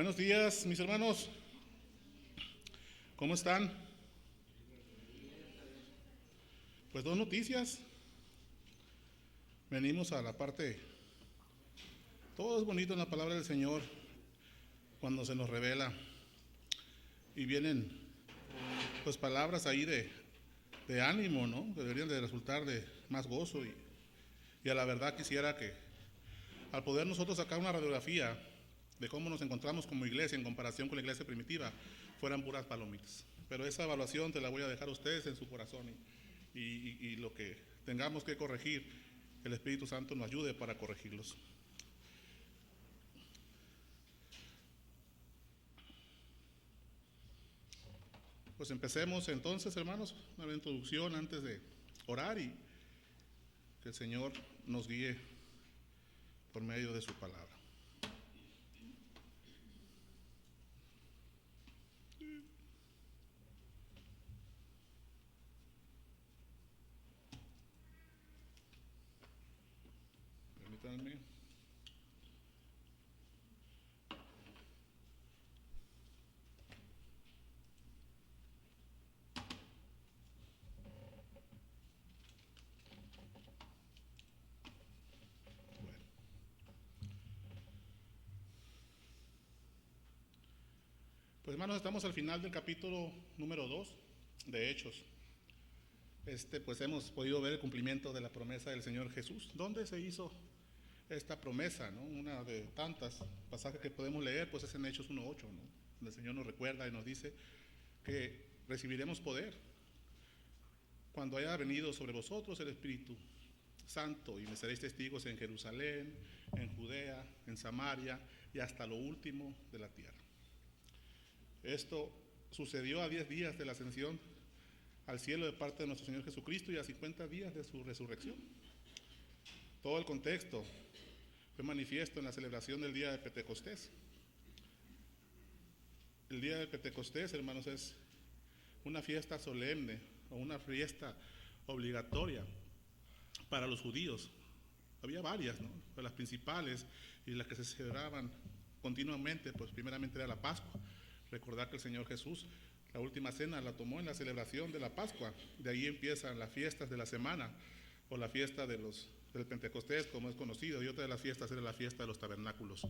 Buenos días, mis hermanos. ¿Cómo están? Pues dos noticias. Venimos a la parte. Todo es bonito en la palabra del Señor cuando se nos revela. Y vienen pues palabras ahí de ánimo, ¿no? Que deberían de resultar de más gozo. Y a la verdad quisiera que al poder nosotros sacar una radiografía de cómo nos encontramos como iglesia en comparación con la iglesia primitiva, fueran puras palomitas. Pero esa evaluación te la voy a dejar a ustedes en su corazón y lo que tengamos que corregir, el Espíritu Santo nos ayude para corregirlos. Pues empecemos entonces, hermanos, una introducción antes de orar y que el Señor nos guíe por medio de su palabra. Permítanme. Pues hermanos, estamos al final del capítulo número 2 de Hechos. Pues hemos podido ver el cumplimiento de la promesa del Señor Jesús. ¿Dónde se hizo esta promesa, ¿no? Una de tantas pasajes que podemos leer, pues es en Hechos 1:8, ¿no? Donde el Señor nos recuerda y nos dice que recibiremos poder cuando haya venido sobre vosotros el Espíritu Santo y me seréis testigos en Jerusalén, en Judea, en Samaria y hasta lo último de la tierra. Esto sucedió a 10 días de la ascensión al cielo de parte de nuestro Señor Jesucristo y a 50 días de su resurrección. Todo el contexto fue manifiesto en la celebración del día de Pentecostés. El día de Pentecostés, hermanos, es una fiesta solemne o una fiesta obligatoria para los judíos. Había varias, ¿no? Pero las principales y las que se celebraban continuamente, pues primeramente era la Pascua. Recordar que el Señor Jesús, la última cena la tomó en la celebración de la Pascua. De ahí empiezan las fiestas de la semana, o la fiesta del Pentecostés, como es conocido, y otra de las fiestas era la fiesta de los tabernáculos.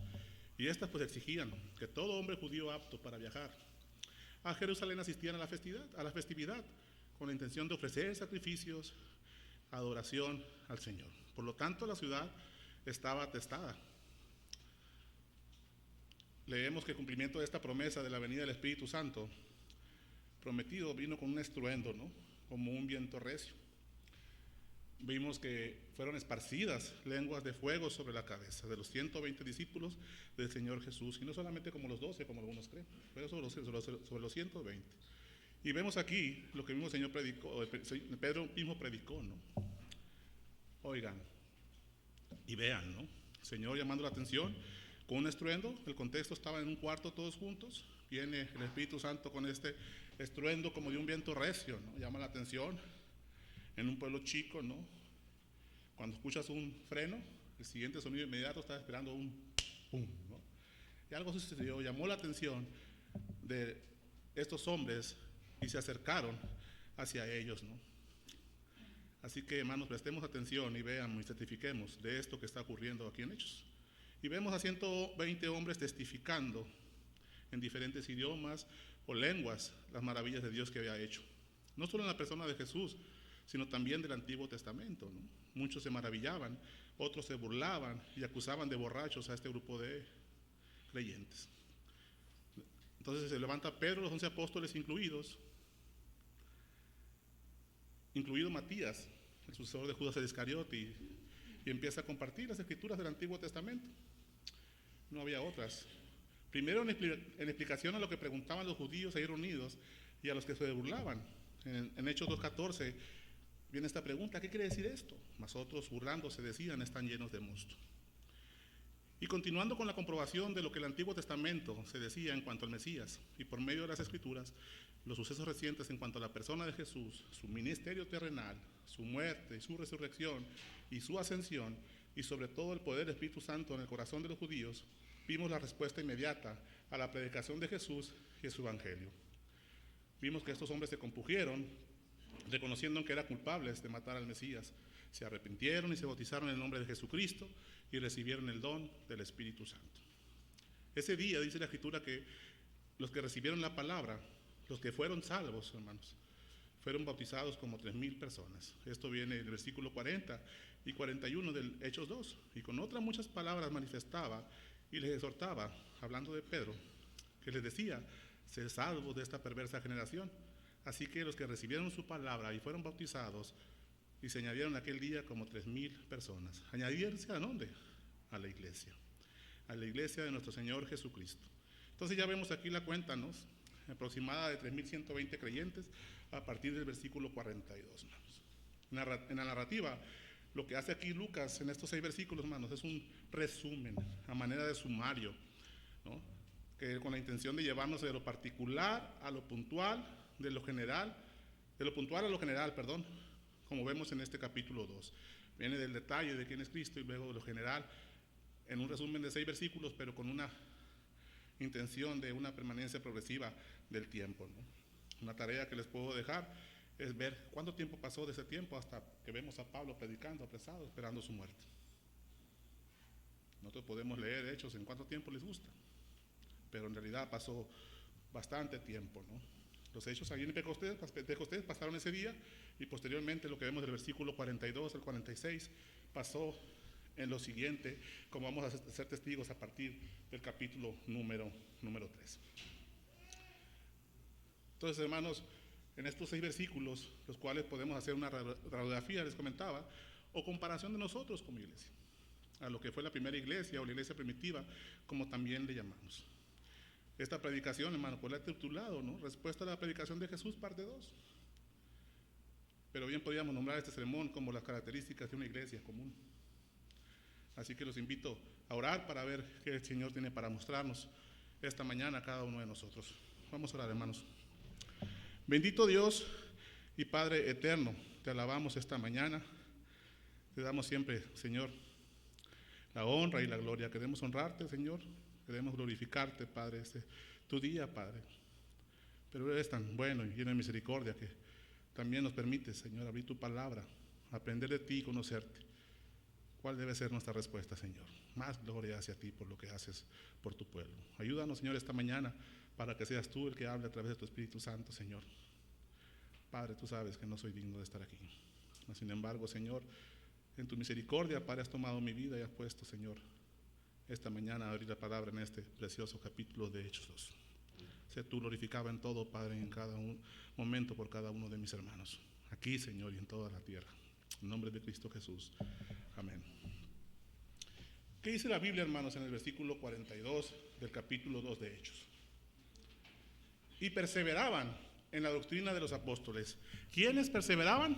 Y estas pues exigían que todo hombre judío apto para viajar a Jerusalén asistían a la festividad, con la intención de ofrecer sacrificios, adoración al Señor. Por lo tanto, la ciudad estaba atestada. Leemos que el cumplimiento de esta promesa de la venida del Espíritu Santo prometido vino con un estruendo, ¿no? Como un viento recio. Vimos que fueron esparcidas lenguas de fuego sobre la cabeza de los 120 discípulos del Señor Jesús, y no solamente como los 12, como algunos creen, pero sobre los 120. Y vemos aquí lo que el mismo Señor predicó, Pedro mismo predicó, ¿no? Oigan y vean, ¿no? El Señor llamando la atención con un estruendo. El contexto estaba en un cuarto todos juntos. Viene el Espíritu Santo con este estruendo como de un viento recio, ¿no? Llama la atención. En un pueblo chico, ¿no? Cuando escuchas un freno, el siguiente sonido inmediato estás esperando un pum, ¿no? Y algo sucedió, llamó la atención de estos hombres y se acercaron hacia ellos, ¿no? Así que, hermanos, prestemos atención y veamos y certifiquemos de esto que está ocurriendo aquí en Hechos. Y vemos a 120 hombres testificando en diferentes idiomas o lenguas las maravillas de Dios que había hecho. No solo en la persona de Jesús, sino también del Antiguo Testamento, ¿no? Muchos se maravillaban, otros se burlaban y acusaban de borrachos a este grupo de creyentes. Entonces se levanta Pedro, los 11 apóstoles incluido Matías, el sucesor de Judas el Iscariote, y empieza a compartir las escrituras del Antiguo Testamento. No había otras. Primero en explicación a lo que preguntaban los judíos ahí reunidos y a los que se burlaban. En Hechos 2:14 viene esta pregunta: ¿qué quiere decir esto? Mas otros, burlándose, decían: están llenos de mosto. Y continuando con la comprobación de lo que el Antiguo Testamento se decía en cuanto al Mesías, y por medio de las Escrituras, los sucesos recientes en cuanto a la persona de Jesús, su ministerio terrenal, su muerte, su resurrección y su ascensión, y sobre todo el poder del Espíritu Santo en el corazón de los judíos, vimos la respuesta inmediata a la predicación de Jesús y su evangelio. Vimos que estos hombres se compungieron, reconociendo que eran culpables de matar al Mesías. Se arrepintieron y se bautizaron en el nombre de Jesucristo y recibieron el don del Espíritu Santo. Ese día dice la Escritura que los que recibieron la palabra, los que fueron salvos, hermanos, fueron bautizados como 3,000 personas. Esto viene en el versículo 40 y 41 del Hechos 2. Y con otras muchas palabras manifestaba y les exhortaba, hablando de Pedro, que les decía: sed salvos de esta perversa generación. Así que los que recibieron su palabra y fueron bautizados, y se añadieron aquel día como 3,000 personas. ¿Añadirse a dónde? A la iglesia de nuestro Señor Jesucristo. Entonces ya vemos aquí la cuenta, ¿no?, aproximada de 3,120 creyentes a partir del versículo 42, hermanos. En la narrativa, lo que hace aquí Lucas en estos 6 versículos, hermanos, es un resumen a manera de sumario, ¿no?, que con la intención de llevarnos de lo particular a lo puntual, de lo puntual a lo general, como vemos en este capítulo 2. Viene del detalle de quién es Cristo y luego de lo general, en un resumen de 6 versículos, pero con una intención de una permanencia progresiva del tiempo, ¿no? Una tarea que les puedo dejar es ver cuánto tiempo pasó de ese tiempo hasta que vemos a Pablo predicando, apresado, esperando su muerte. Nosotros podemos leer Hechos en cuánto tiempo les gusta, pero en realidad pasó bastante tiempo, ¿no? Los hechos ahí en Pentecostés pasaron ese día, y posteriormente lo que vemos del versículo 42 al 46 pasó en lo siguiente, como vamos a ser testigos a partir del capítulo número 3. Entonces, hermanos, en estos 6 versículos, los cuales podemos hacer una radiografía, les comentaba, o comparación de nosotros como iglesia, a lo que fue la primera iglesia o la iglesia primitiva, como también le llamamos. Esta predicación, hermano, pues la he titulado, ¿no?, Respuesta a la predicación de Jesús, parte 2. Pero bien podríamos nombrar este sermón como las características de una iglesia común. Así que los invito a orar para ver qué el Señor tiene para mostrarnos esta mañana a cada uno de nosotros. Vamos a orar, hermanos. Bendito Dios y Padre eterno, te alabamos esta mañana. Te damos siempre, Señor, la honra y la gloria. Queremos honrarte, Señor. Queremos glorificarte, Padre, tu día, Padre. Pero eres tan bueno y lleno de misericordia que también nos permite, Señor, abrir tu palabra, aprender de ti y conocerte. ¿Cuál debe ser nuestra respuesta, Señor? Más gloria hacia ti por lo que haces por tu pueblo. Ayúdanos, Señor, esta mañana para que seas tú el que hable a través de tu Espíritu Santo, Señor. Padre, tú sabes que no soy digno de estar aquí. Sin embargo, Señor, en tu misericordia, Padre, has tomado mi vida y has puesto, Señor, esta mañana a abrir la palabra en este precioso capítulo de Hechos 2. Sé tú glorificado en todo, Padre, en cada momento por cada uno de mis hermanos, aquí, Señor, y en toda la tierra. En nombre de Cristo Jesús. Amén. ¿Qué dice la Biblia, hermanos, en el versículo 42 del capítulo 2 de Hechos? Y perseveraban en la doctrina de los apóstoles. ¿Quiénes perseveraban?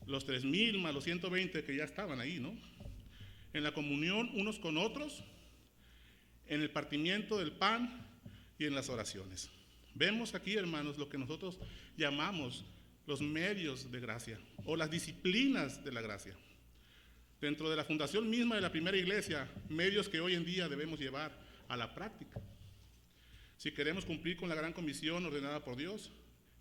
Los 3,000 más los 120 que ya estaban ahí, ¿no? En la comunión unos con otros, en el partimiento del pan y en las oraciones. Vemos aquí, hermanos, lo que nosotros llamamos los medios de gracia o las disciplinas de la gracia. Dentro de la fundación misma de la primera iglesia, medios que hoy en día debemos llevar a la práctica. Si queremos cumplir con la gran comisión ordenada por Dios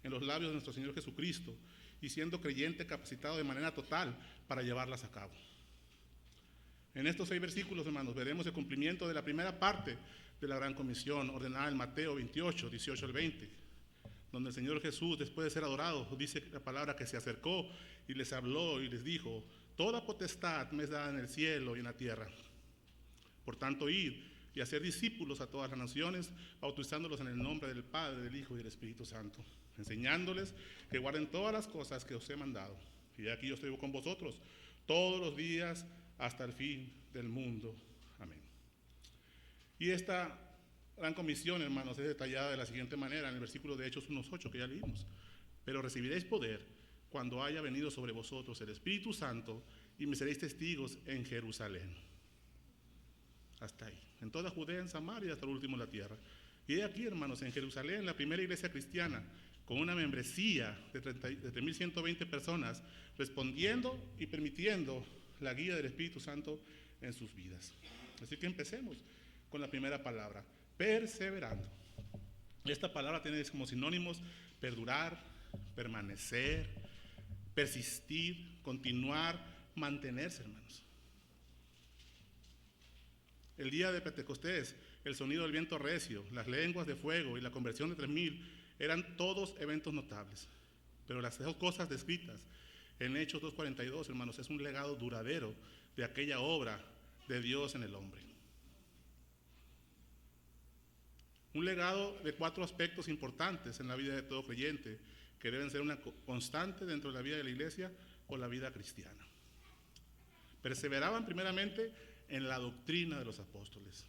en los labios de nuestro Señor Jesucristo y siendo creyente capacitado de manera total para llevarlas a cabo. En estos 6 versículos, hermanos, veremos el cumplimiento de la primera parte de la gran comisión ordenada en Mateo 28, 18 al 20, donde el Señor Jesús, después de ser adorado, dice la palabra que se acercó y les habló y les dijo: toda potestad me es dada en el cielo y en la tierra. Por tanto, id y hacer discípulos a todas las naciones, bautizándolos en el nombre del Padre, del Hijo y del Espíritu Santo, enseñándoles que guarden todas las cosas que os he mandado. Y aquí yo estoy con vosotros todos los días hasta el fin del mundo. Amén. Y esta gran comisión, hermanos, es detallada de la siguiente manera en el versículo de Hechos 1:8 que ya leímos. Pero recibiréis poder cuando haya venido sobre vosotros el Espíritu Santo y me seréis testigos en Jerusalén. Hasta ahí. En toda Judea, en Samaria, hasta el último de la tierra. Y aquí, hermanos, en Jerusalén, la primera iglesia cristiana, con una membresía de 3,120 personas, respondiendo y permitiendo la guía del Espíritu Santo en sus vidas. Así que empecemos con la primera palabra. perseverando. Esta palabra tiene como sinónimos perdurar, permanecer, persistir, continuar, mantenerse, hermanos. El día de Pentecostés, el sonido del viento recio, las lenguas de fuego y la conversión de 3,000 eran todos eventos notables. Pero las dos cosas descritas en Hechos 2:42, hermanos, es un legado duradero de aquella obra de Dios en el hombre. Un legado de 4 aspectos importantes en la vida de todo creyente que deben ser una constante dentro de la vida de la iglesia o la vida cristiana. Perseveraban primeramente en la doctrina de los apóstoles.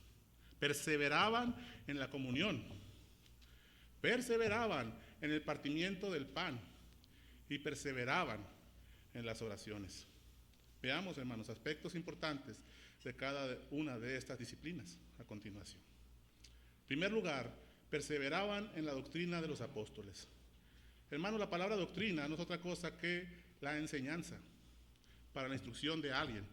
Perseveraban en la comunión. Perseveraban en el partimiento del pan. Y perseveraban en las oraciones. Veamos, hermanos, aspectos importantes de cada una de estas disciplinas a continuación. En primer lugar, perseveraban en la doctrina de los apóstoles. Hermanos, la palabra doctrina no es otra cosa que la enseñanza para la instrucción de alguien.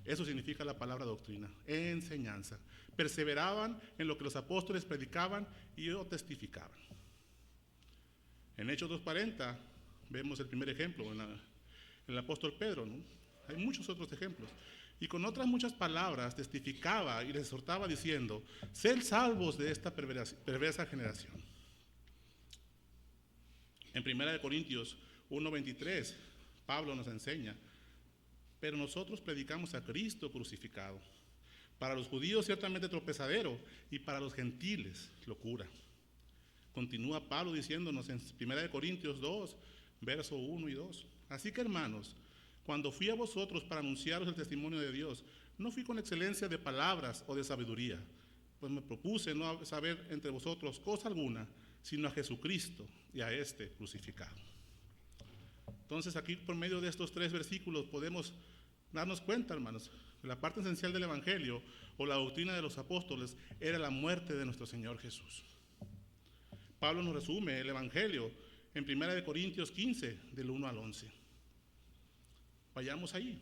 Eso significa la palabra doctrina, enseñanza. Perseveraban en lo que los apóstoles predicaban y testificaban. En Hechos 2:40 vemos el primer ejemplo en el apóstol Pedro, ¿no? Hay muchos otros ejemplos. Y con otras muchas palabras testificaba y les exhortaba diciendo: sed salvos de esta perversa generación. En 1 Corintios 1:23, Pablo nos enseña: pero nosotros predicamos a Cristo crucificado. Para los judíos ciertamente tropezadero y para los gentiles locura. Continúa Pablo diciéndonos en 1 Corintios 2, verso 1 y 2. Así que, hermanos, cuando fui a vosotros para anunciaros el testimonio de Dios, no fui con excelencia de palabras o de sabiduría, pues me propuse no saber entre vosotros cosa alguna, sino a Jesucristo y a este crucificado. Entonces, aquí por medio de estos 3 versículos podemos darnos cuenta, hermanos, que la parte esencial del Evangelio o la doctrina de los apóstoles era la muerte de nuestro Señor Jesús. Pablo nos resume el Evangelio en 1 Corintios 15, del 1 al 11. Vayamos ahí.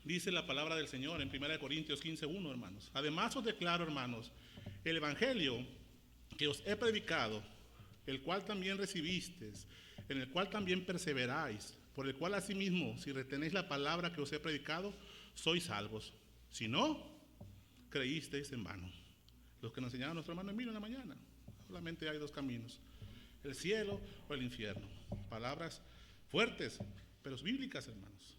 Dice la palabra del Señor en 1 Corintios 15, 1, hermanos. Además os declaro, hermanos, el Evangelio que os he predicado, el cual también recibisteis, en el cual también perseveráis, por el cual asimismo, si retenéis la palabra que os he predicado, sois salvos. Si no, creísteis en vano. Los que nos enseñaron nuestro hermano Emilio en la mañana. Solamente hay 2 caminos: el cielo o el infierno. Palabras fuertes, pero bíblicas, hermanos.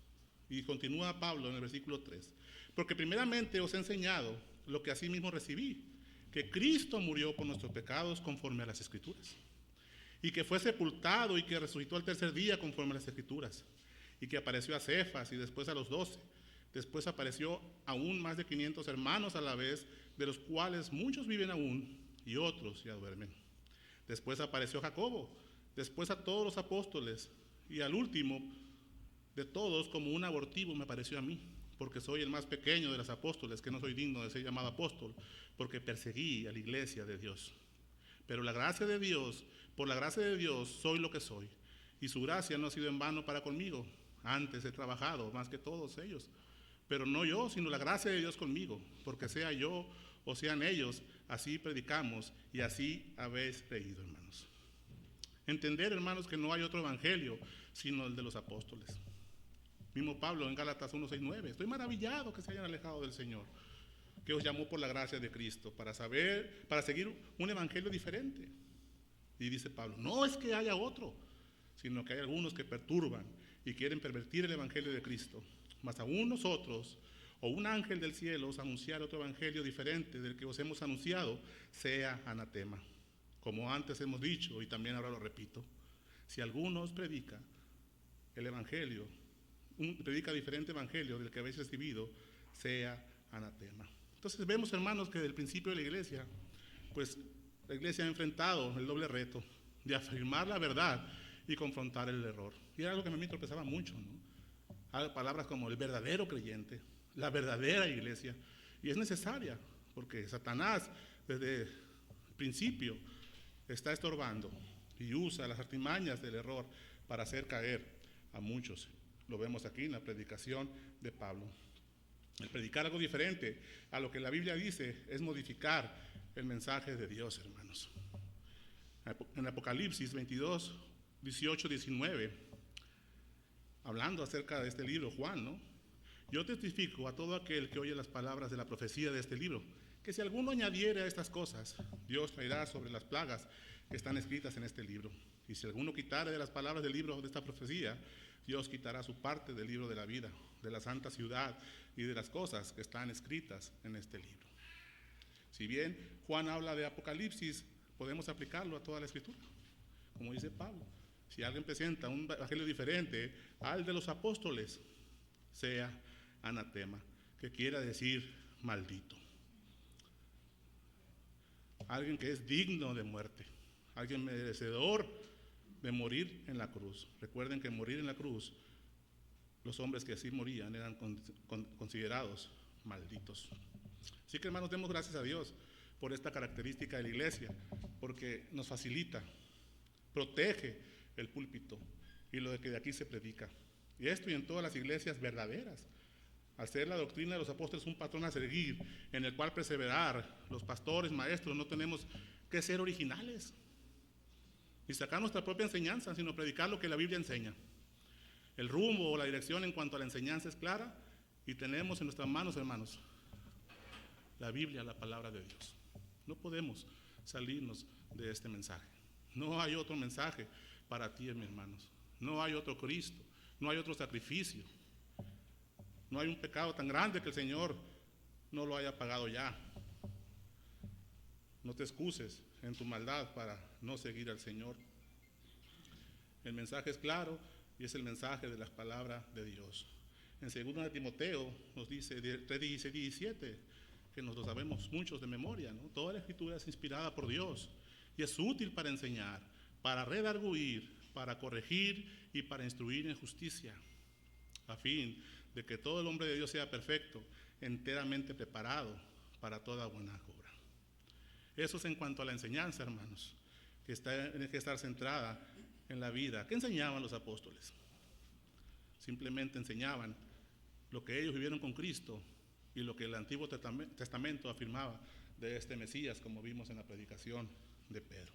Y continúa Pablo en el versículo 3. Porque primeramente os he enseñado lo que asimismo recibí, que Cristo murió por nuestros pecados conforme a las Escrituras, y que fue sepultado y que resucitó al tercer día conforme a las Escrituras, y que apareció a Cefas y después a los 12. Después apareció aún más de 500 hermanos a la vez, de los cuales muchos viven aún y otros ya duermen. Después apareció Jacobo, después a todos los apóstoles, y al último de todos, como un abortivo, me pareció a mí, porque soy el más pequeño de los apóstoles, que no soy digno de ser llamado apóstol, porque perseguí a la iglesia de Dios. Pero la gracia de Dios, por la gracia de Dios, soy lo que soy, y su gracia no ha sido en vano para conmigo. Antes he trabajado más que todos ellos, pero no yo, sino la gracia de Dios conmigo, porque sea yo o sean ellos, así predicamos y así habéis creído, hermanos. Entender, hermanos, que no hay otro evangelio sino el de los apóstoles. Mismo Pablo en Gálatas 1:6-9, estoy maravillado que se hayan alejado del Señor, que os llamó por la gracia de Cristo para seguir un evangelio diferente. Y dice Pablo, no es que haya otro, sino que hay algunos que perturban y quieren pervertir el evangelio de Cristo. Mas aún nosotros, o un ángel del cielo, os anunciar otro evangelio diferente del que os hemos anunciado, sea anatema. Como antes hemos dicho, y también ahora lo repito, si alguno os predica el evangelio, predica diferente evangelio del que habéis recibido, sea anatema. Entonces vemos, hermanos, que desde el principio de la iglesia, pues la iglesia ha enfrentado el doble reto de afirmar la verdad y confrontar el error. Y era algo que a mí me tropezaba mucho, ¿no? Palabras como el verdadero creyente, la verdadera iglesia, y es necesaria, porque Satanás desde el principio está estorbando y usa las artimañas del error para hacer caer a muchos. Lo vemos aquí en la predicación de Pablo. El predicar algo diferente a lo que la Biblia dice es modificar el mensaje de Dios, hermanos. En Apocalipsis 22, 18, 19, hablando acerca de este libro, Juan, ¿no? Yo testifico a todo aquel que oye las palabras de la profecía de este libro, que si alguno añadiere a estas cosas, Dios traerá sobre las plagas que están escritas en este libro. Y si alguno quitare de las palabras del libro de esta profecía, Dios quitará su parte del libro de la vida, de la santa ciudad y de las cosas que están escritas en este libro. Si bien Juan habla de Apocalipsis, podemos aplicarlo a toda la Escritura. Como dice Pablo, si alguien presenta un evangelio diferente al de los apóstoles, sea anatema, que quiera decir maldito. Alguien que es digno de muerte, alguien merecedor de morir en la cruz. Recuerden que morir en la cruz, los hombres que así morían eran considerados malditos. Así que, hermanos, demos gracias a Dios por esta característica de la iglesia, porque nos facilita, protege el púlpito y lo de que de aquí se predica. Y esto y en todas las iglesias verdaderas. Al ser la doctrina de los apóstoles un patrón a seguir, en el cual perseverar, los pastores, maestros, no tenemos que ser originales y sacar nuestra propia enseñanza, sino predicar lo que la Biblia enseña. El rumbo o la dirección en cuanto a la enseñanza es clara y tenemos en nuestras manos, hermanos, la Biblia, la palabra de Dios. No podemos salirnos de este mensaje. No hay otro mensaje para ti, mis hermanos. No hay otro Cristo, no hay otro sacrificio. No hay un pecado tan grande que el Señor no lo haya pagado ya. No te excuses en tu maldad para no seguir al Señor. El mensaje es claro y es el mensaje de las palabras de Dios. En 2 de Timoteo nos dice 3:17, que nos lo sabemos muchos de memoria, ¿no? Toda la Escritura es inspirada por Dios y es útil para enseñar, para redarguir, para corregir y para instruir en justicia, a fin de que todo el hombre de Dios sea perfecto, enteramente preparado para toda buena obra. Eso es en cuanto a la enseñanza, hermanos, que tiene que estar centrada en la vida. ¿Qué enseñaban los apóstoles? Simplemente enseñaban lo que ellos vivieron con Cristo y lo que el Antiguo Testamento afirmaba de este Mesías, como vimos en la predicación de Pedro.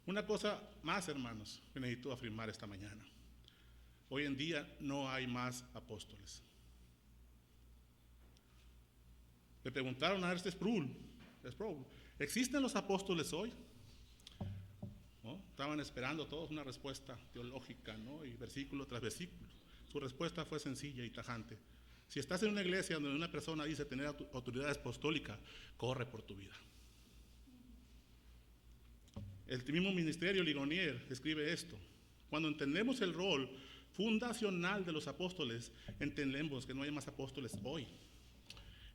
Una cosa más, hermanos, que necesito afirmar esta mañana. Hoy en día no hay más apóstoles. Le preguntaron a este Sproul, ¿existen los apóstoles hoy? ¿No? Estaban esperando todos una respuesta teológica, ¿no? Y versículo tras versículo. Su respuesta fue sencilla y tajante. Si estás en una iglesia donde una persona dice tener autoridad apostólica, corre por tu vida. El mismo ministerio Ligonier escribe esto. Cuando entendemos el rol fundacional de los apóstoles, entendemos que no hay más apóstoles hoy.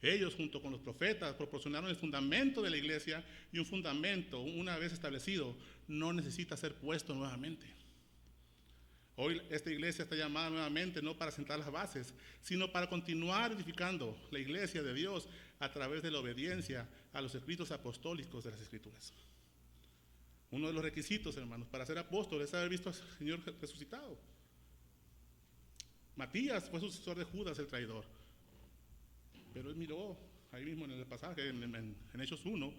Ellos, junto con los profetas, proporcionaron el fundamento de la iglesia, y un fundamento, una vez establecido, no necesita ser puesto nuevamente. Hoy esta iglesia está llamada nuevamente no para sentar las bases, sino para continuar edificando la iglesia de Dios a través de la obediencia a los escritos apostólicos de las Escrituras. Uno de los requisitos, hermanos, para ser apóstol es haber visto al Señor resucitado. Matías fue sucesor de Judas el traidor, pero él miró, ahí mismo en el pasaje, en Hechos 1,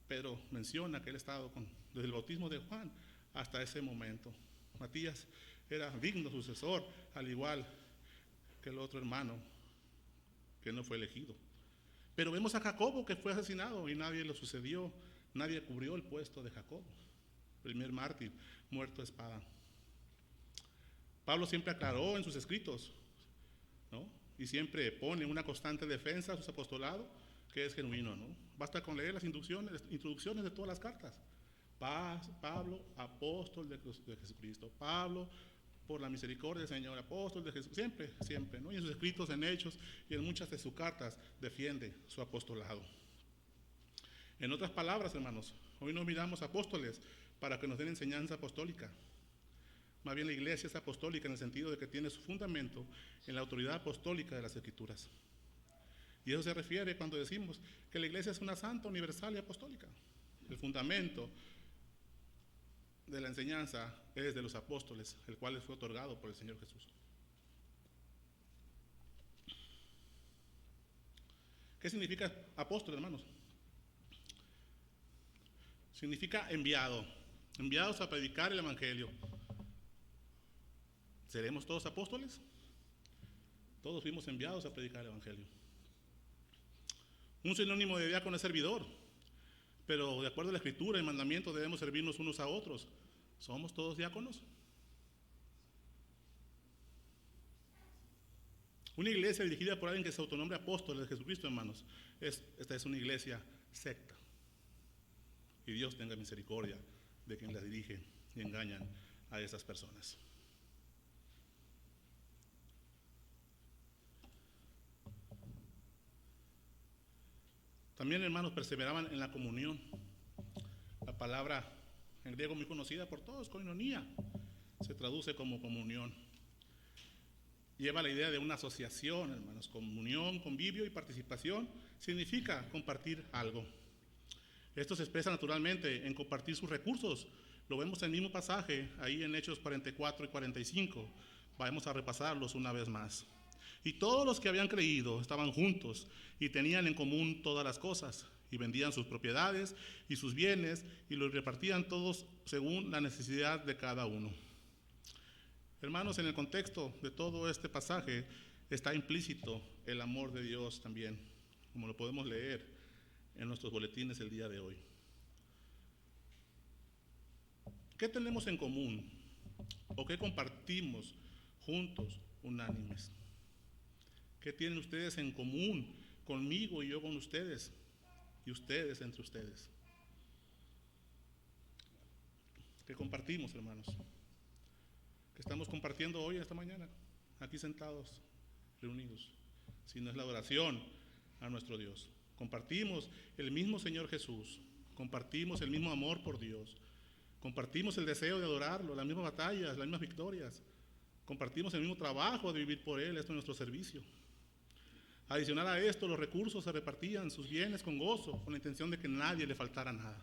Pedro menciona que él estaba desde el bautismo de Juan hasta ese momento. Matías era digno sucesor, al igual que el otro hermano que no fue elegido. Pero vemos a Jacobo, que fue asesinado y nadie lo sucedió, nadie cubrió el puesto de Jacobo, primer mártir, muerto a espada. Pablo siempre aclaró en sus escritos, ¿no? Y siempre pone una constante defensa a su apostolado, que es genuino, ¿no? Basta con leer las introducciones de todas las cartas. Pablo, apóstol de Jesucristo. Pablo, por la misericordia del Señor, apóstol de Jesús. Siempre, ¿no? Y en sus escritos, en Hechos y en muchas de sus cartas defiende su apostolado. En otras palabras, hermanos, hoy no miramos apóstoles para que nos den enseñanza apostólica. Más bien la iglesia es apostólica en el sentido de que tiene su fundamento en la autoridad apostólica de las Escrituras. Y eso se refiere cuando decimos que la iglesia es una santa, universal y apostólica. El fundamento de la enseñanza es de los apóstoles, el cual les fue otorgado por el Señor Jesús. ¿Qué significa apóstol, hermanos? Significa enviado, enviados a predicar el evangelio. ¿Seremos todos apóstoles? Todos fuimos enviados a predicar el evangelio. Un sinónimo de diácono es servidor, pero de acuerdo a la escritura y mandamiento debemos servirnos unos a otros. ¿Somos todos diáconos? Una iglesia dirigida por alguien que se autonombre apóstol de Jesucristo, hermanos, esta es una iglesia secta. Y Dios tenga misericordia de quien la dirige y engañan a esas personas. También, hermanos, perseveraban en la comunión. La palabra en griego muy conocida por todos, koinonia, se traduce como comunión. Lleva la idea de una asociación, hermanos. Comunión, convivio y participación significa compartir algo. Esto se expresa naturalmente en compartir sus recursos. Lo vemos en el mismo pasaje, ahí en Hechos 44 y 45. Vamos a repasarlos una vez más. Y todos los que habían creído estaban juntos y tenían en común todas las cosas, y vendían sus propiedades y sus bienes y los repartían todos según la necesidad de cada uno. Hermanos, en el contexto de todo este pasaje está implícito el amor de Dios también, como lo podemos leer en nuestros boletines el día de hoy. ¿Qué tenemos en común? ¿O qué compartimos juntos, unánimes? ¿Qué tienen ustedes en común conmigo y yo con ustedes? Y ustedes entre ustedes. ¿Qué compartimos, hermanos? ¿Qué estamos compartiendo hoy, esta mañana? Aquí sentados, reunidos. Si no es la adoración a nuestro Dios. Compartimos el mismo Señor Jesús. Compartimos el mismo amor por Dios. Compartimos el deseo de adorarlo, las mismas batallas, las mismas victorias. Compartimos el mismo trabajo de vivir por Él. Esto es nuestro servicio. Adicional a esto, los recursos se repartían, sus bienes con gozo, con la intención de que nadie le faltara nada.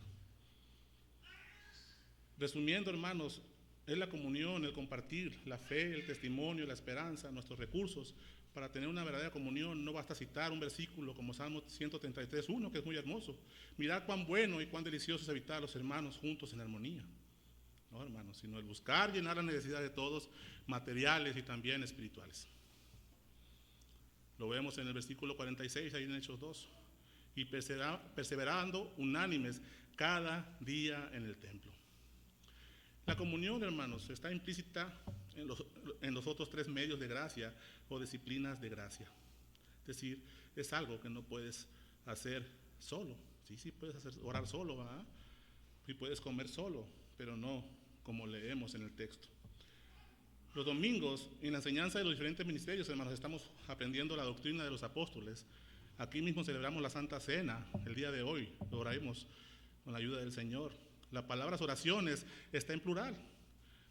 Resumiendo, hermanos, es la comunión, el compartir, la fe, el testimonio, la esperanza, nuestros recursos. Para tener una verdadera comunión no basta citar un versículo como Salmo 133:1, que es muy hermoso. Mirad cuán bueno y cuán delicioso es habitar a los hermanos juntos en armonía. No, hermanos, sino el buscar llenar la necesidad de todos, materiales y también espirituales. Lo vemos en el versículo 46, ahí en Hechos 2. Y perseverando unánimes cada día en el templo. La comunión, hermanos, está implícita en los otros 3 medios de gracia o disciplinas de gracia. Es decir, es algo que no puedes hacer solo. Sí puedes orar solo, ¿verdad? Sí puedes comer solo, pero no como leemos en el texto. Los domingos, en la enseñanza de los diferentes ministerios, hermanos, estamos aprendiendo la doctrina de los apóstoles. Aquí mismo celebramos la Santa Cena, el día de hoy, lo oraremos con la ayuda del Señor. La palabra oraciones está en plural,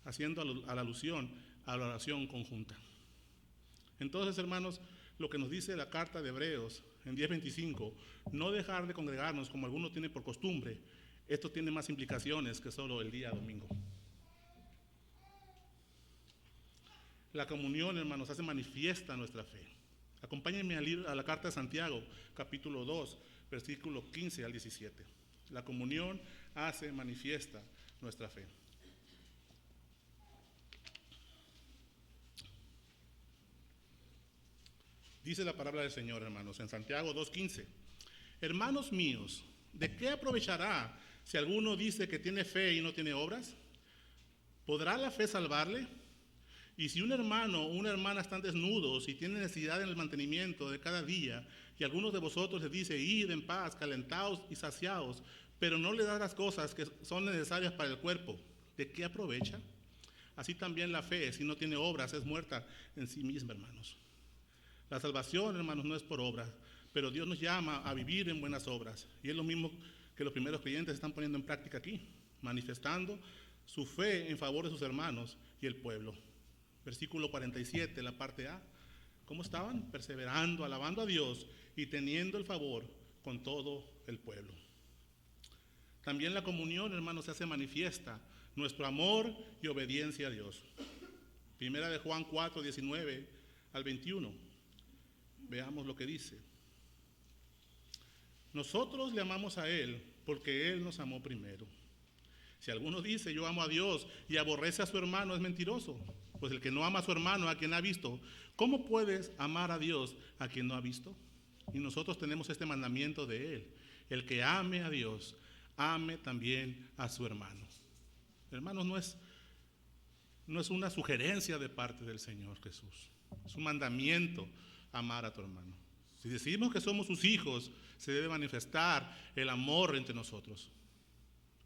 haciendo a la alusión a la oración conjunta. Entonces, hermanos, lo que nos dice la carta de Hebreos en 10:25, no dejar de congregarnos como algunos tienen por costumbre, esto tiene más implicaciones que solo el día domingo. La comunión, hermanos, hace manifiesta nuestra fe. Acompáñenme a la carta de Santiago, capítulo 2, versículo 15 al 17. La comunión hace manifiesta nuestra fe. Dice la palabra del Señor, hermanos, en Santiago 2:15. Hermanos míos, ¿de qué aprovechará si alguno dice que tiene fe y no tiene obras? ¿Podrá la fe salvarle? Y si un hermano o una hermana están desnudos y tienen necesidad en el mantenimiento de cada día, y algunos de vosotros les dice, id en paz, calentaos y saciaos, pero no le da las cosas que son necesarias para el cuerpo, ¿de qué aprovecha? Así también la fe, si no tiene obras, es muerta en sí misma, hermanos. La salvación, hermanos, no es por obras, pero Dios nos llama a vivir en buenas obras. Y es lo mismo que los primeros creyentes están poniendo en práctica aquí, manifestando su fe en favor de sus hermanos y el pueblo. Versículo 47, la parte A. ¿Cómo estaban? Perseverando, alabando a Dios y teniendo el favor con todo el pueblo. También la comunión, hermanos, se hace manifiesta nuestro amor y obediencia a Dios. Primera de Juan 4, 19 al 21. Veamos lo que dice. Nosotros le amamos a Él porque Él nos amó primero. Si alguno dice yo amo a Dios y aborrece a su hermano, es mentiroso. Pues el que no ama a su hermano, a quien ha visto, ¿cómo puedes amar a Dios a quien no ha visto? Y nosotros tenemos este mandamiento de Él. El que ame a Dios, ame también a su hermano. Hermanos, no es una sugerencia de parte del Señor Jesús. Es un mandamiento amar a tu hermano. Si decimos que somos sus hijos, se debe manifestar el amor entre nosotros.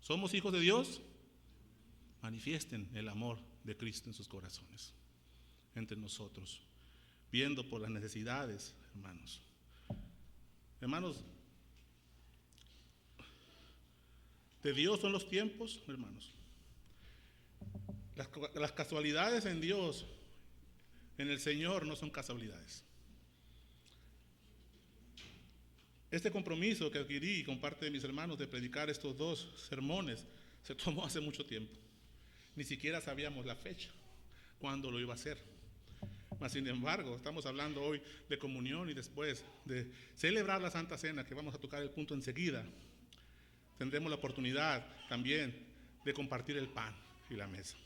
¿Somos hijos de Dios? Manifiesten el amor de Cristo en sus corazones, entre nosotros, viendo por las necesidades, hermanos. Hermanos, de Dios son los tiempos, hermanos. Las casualidades en Dios, en el Señor, no son casualidades. Este compromiso que adquirí con parte de mis hermanos de predicar estos 2 sermones se tomó hace mucho tiempo. Ni siquiera sabíamos la fecha, cuándo lo iba a hacer. Mas, sin embargo, estamos hablando hoy de comunión y después de celebrar la Santa Cena, que vamos a tocar el punto enseguida. Tendremos la oportunidad también de compartir el pan y la mesa.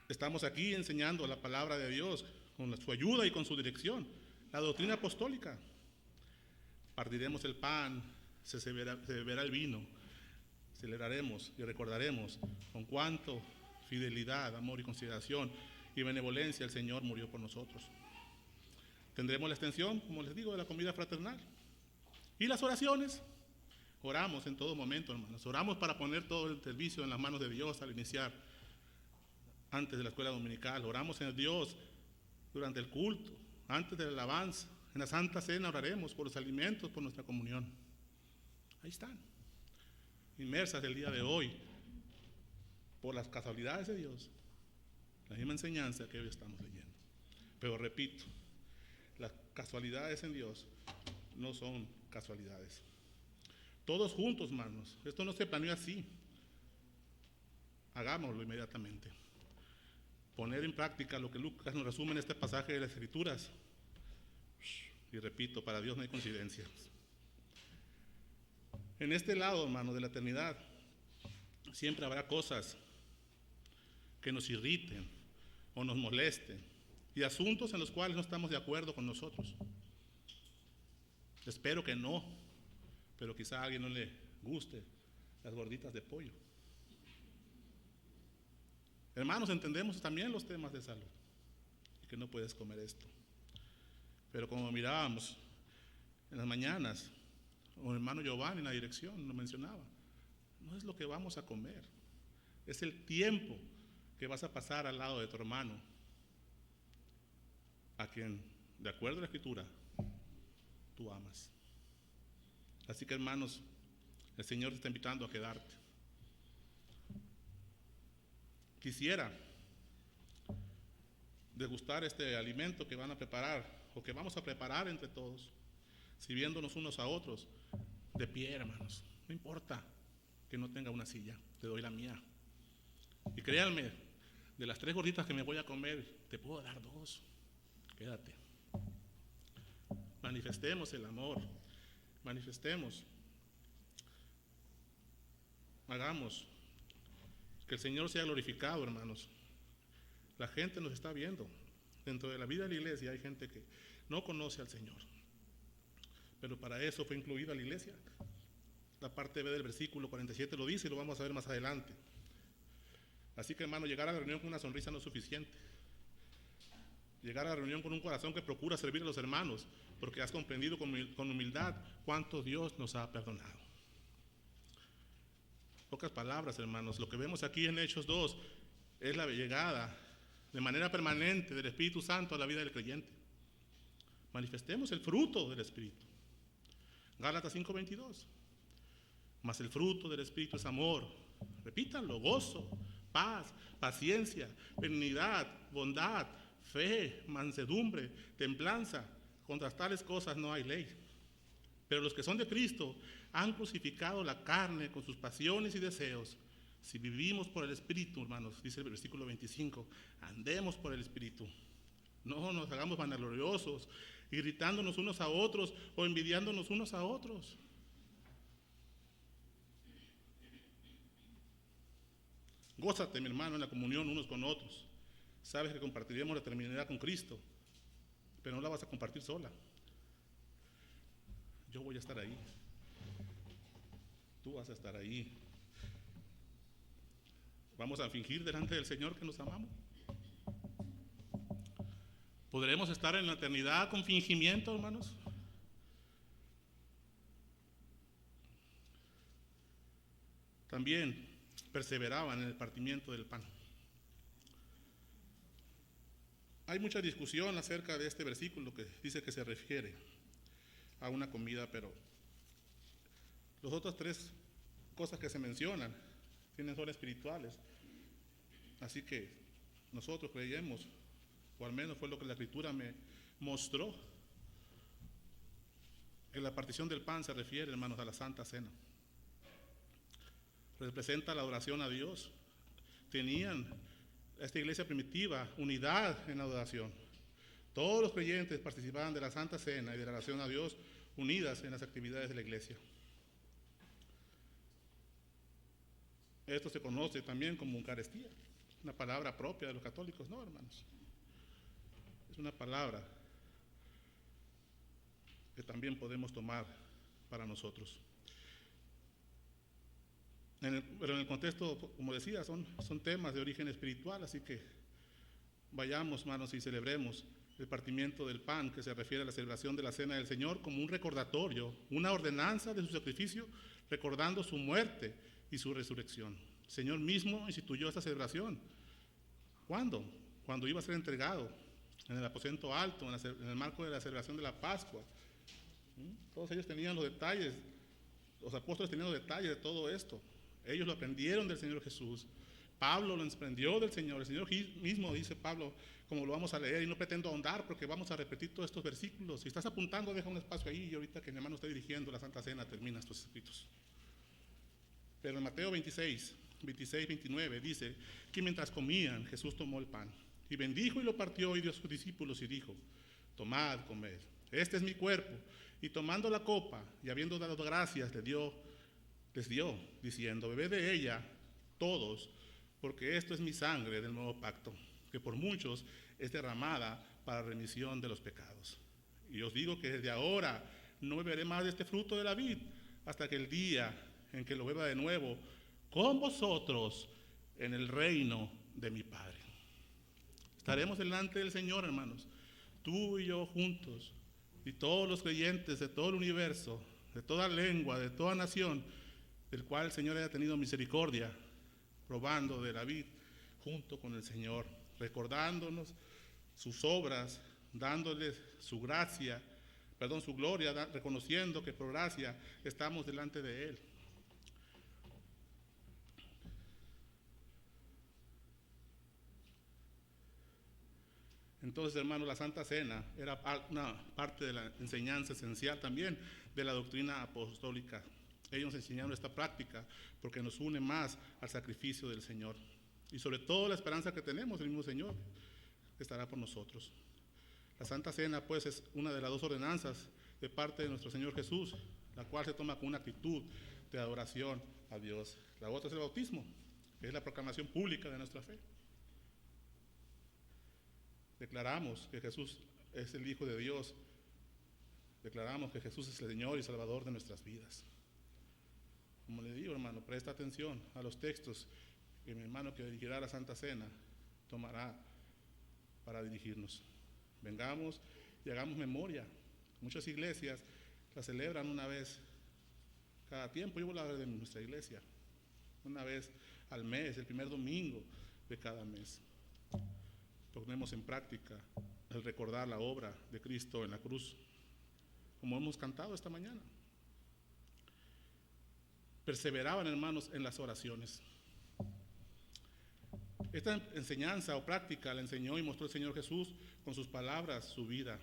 Estamos aquí enseñando la palabra de Dios con su ayuda y con su dirección, la doctrina apostólica. Partiremos el pan, se beberá el vino, celebraremos y recordaremos con cuánto fidelidad, amor y consideración y benevolencia el Señor murió por nosotros. Tendremos la extensión, como les digo, de la comida fraternal. Y las oraciones. Oramos en todo momento, hermanos. Oramos para poner todo el servicio en las manos de Dios al iniciar, antes de la escuela dominical. Oramos en Dios durante el culto, antes de la alabanza. En la Santa Cena oraremos por los alimentos, por nuestra comunión. Ahí están, inmersas el día de hoy, por las casualidades de Dios, la misma enseñanza que hoy estamos leyendo. Pero repito, las casualidades en Dios no son casualidades. Todos juntos, hermanos, esto no se planeó así. Hagámoslo inmediatamente. Poner en práctica lo que Lucas nos resume en este pasaje de las Escrituras. Y repito, para Dios no hay coincidencias. En este lado, hermanos, de la eternidad, siempre habrá cosas que nos irriten o nos molesten y asuntos en los cuales no estamos de acuerdo con nosotros. Espero que no, pero quizá a alguien no le guste las gorditas de pollo. Hermanos, entendemos también los temas de salud y que no puedes comer esto. Pero como mirábamos en las mañanas, o el hermano Giovanni en la dirección lo mencionaba, no es lo que vamos a comer, es el tiempo que vas a pasar al lado de tu hermano, a quien, de acuerdo a la Escritura, tú amas. Así que, hermanos, el Señor te está invitando a quedarte. Quisiera degustar este alimento que van a preparar, o que vamos a preparar entre todos, sirviéndonos unos a otros, de pie, hermanos. No importa que no tenga una silla, te doy la mía. Y créanme, de las 3 gorditas que me voy a comer, te puedo dar 2. Quédate. Manifestemos el amor, manifestemos, hagamos que el Señor sea glorificado, hermanos. La gente nos está viendo. Dentro de la vida de la iglesia hay gente que no conoce al Señor, pero para eso fue incluida la iglesia. La parte B del versículo 47 lo dice y lo vamos a ver más adelante. Así que, hermano, llegar a la reunión con una sonrisa no es suficiente. Llegar a la reunión con un corazón que procura servir a los hermanos, porque has comprendido con humildad cuánto Dios nos ha perdonado. Pocas palabras, hermanos. Lo que vemos aquí en Hechos 2 es la llegada de manera permanente del Espíritu Santo a la vida del creyente. Manifestemos el fruto del Espíritu. Gálatas 5:22. Mas el fruto del Espíritu es amor. Repítanlo: gozo, paz, paciencia, benignidad, bondad, fe, mansedumbre, templanza. Contra tales cosas no hay ley. Pero los que son de Cristo han crucificado la carne con sus pasiones y deseos. Si vivimos por el Espíritu, hermanos, dice el versículo 25, andemos por el Espíritu. No nos hagamos vanagloriosos, irritándonos unos a otros o envidiándonos unos a otros. Gózate, mi hermano, en la comunión unos con otros. Sabes que compartiremos la eternidad con Cristo, pero no la vas a compartir sola. Yo voy a estar ahí. Tú vas a estar ahí. Vamos a fingir delante del Señor que nos amamos. ¿Podremos estar en la eternidad con fingimiento, hermanos? También perseveraban en el partimiento del pan. Hay mucha discusión acerca de este versículo que dice que se refiere a una comida, pero las otras tres cosas que se mencionan son espirituales. Así que nosotros creemos, o al menos fue lo que la Escritura me mostró, que la partición del pan se refiere, hermanos, a la Santa Cena. Representa la adoración a Dios. Tenían esta iglesia primitiva unidad en la adoración. Todos los creyentes participaban de la Santa Cena y de la oración a Dios unidas en las actividades de la iglesia. Esto se conoce también como Eucaristía, una palabra propia de los católicos, ¿no, hermanos? Es una palabra que también podemos tomar para nosotros. Pero en el contexto, como decía, son temas de origen espiritual, así que vayamos, hermanos, y celebremos el partimiento del pan, que se refiere a la celebración de la Cena del Señor, como un recordatorio, una ordenanza de su sacrificio, recordando su muerte y su resurrección. El Señor mismo instituyó esta celebración. ¿Cuándo? Cuando iba a ser entregado en el aposento alto, en el marco de la celebración de la Pascua. Todos ellos tenían los detalles, los apóstoles tenían los detalles de todo esto. Ellos lo aprendieron del Señor Jesús. Pablo lo aprendió del Señor. El Señor mismo dice, Pablo, como lo vamos a leer, y no pretendo ahondar porque vamos a repetir todos estos versículos. Si estás apuntando, deja un espacio ahí y ahorita que mi hermano está dirigiendo la Santa Cena, termina estos escritos. Pero en Mateo 26, 29 dice que mientras comían, Jesús tomó el pan y bendijo y lo partió y dio a sus discípulos y dijo, tomad, comed, este es mi cuerpo. Y tomando la copa y habiendo dado gracias, les dio, diciendo, bebed de ella todos, porque esto es mi sangre del nuevo pacto, que por muchos es derramada para remisión de los pecados. Y os digo que desde ahora no beberé más de este fruto de la vid, hasta que el día en que lo beba de nuevo con vosotros en el reino de mi Padre. Estaremos delante del Señor, hermanos, tú y yo juntos, y todos los creyentes de todo el universo, de toda lengua, de toda nación, del cual el Señor haya tenido misericordia, probando de la vid junto con el Señor, recordándonos sus obras, dándoles su gracia, su gloria, reconociendo que por gracia estamos delante de Él. Entonces, hermanos, la Santa Cena era una parte de la enseñanza esencial también de la doctrina apostólica. Ellos enseñaron esta práctica porque nos une más al sacrificio del Señor. Y sobre todo la esperanza que tenemos, el mismo Señor estará por nosotros. La Santa Cena, pues, es una de las dos ordenanzas de parte de nuestro Señor Jesús, la cual se toma con una actitud de adoración a Dios. La otra es el bautismo, que es la proclamación pública de nuestra fe. Declaramos que Jesús es el Hijo de Dios. Declaramos que Jesús es el Señor y Salvador de nuestras vidas. Como le digo, hermano, presta atención a los textos que mi hermano que dirigirá la Santa Cena tomará para dirigirnos. Vengamos y hagamos memoria. Muchas iglesias la celebran una vez cada tiempo. Yo voy a hablar de nuestra iglesia. Una vez al mes, el primer domingo de cada mes. Ponemos en práctica el recordar la obra de Cristo en la cruz, como hemos cantado esta mañana. Perseveraban, hermanos, en las oraciones. Esta enseñanza o práctica la enseñó y mostró el Señor Jesús con sus palabras, su vida.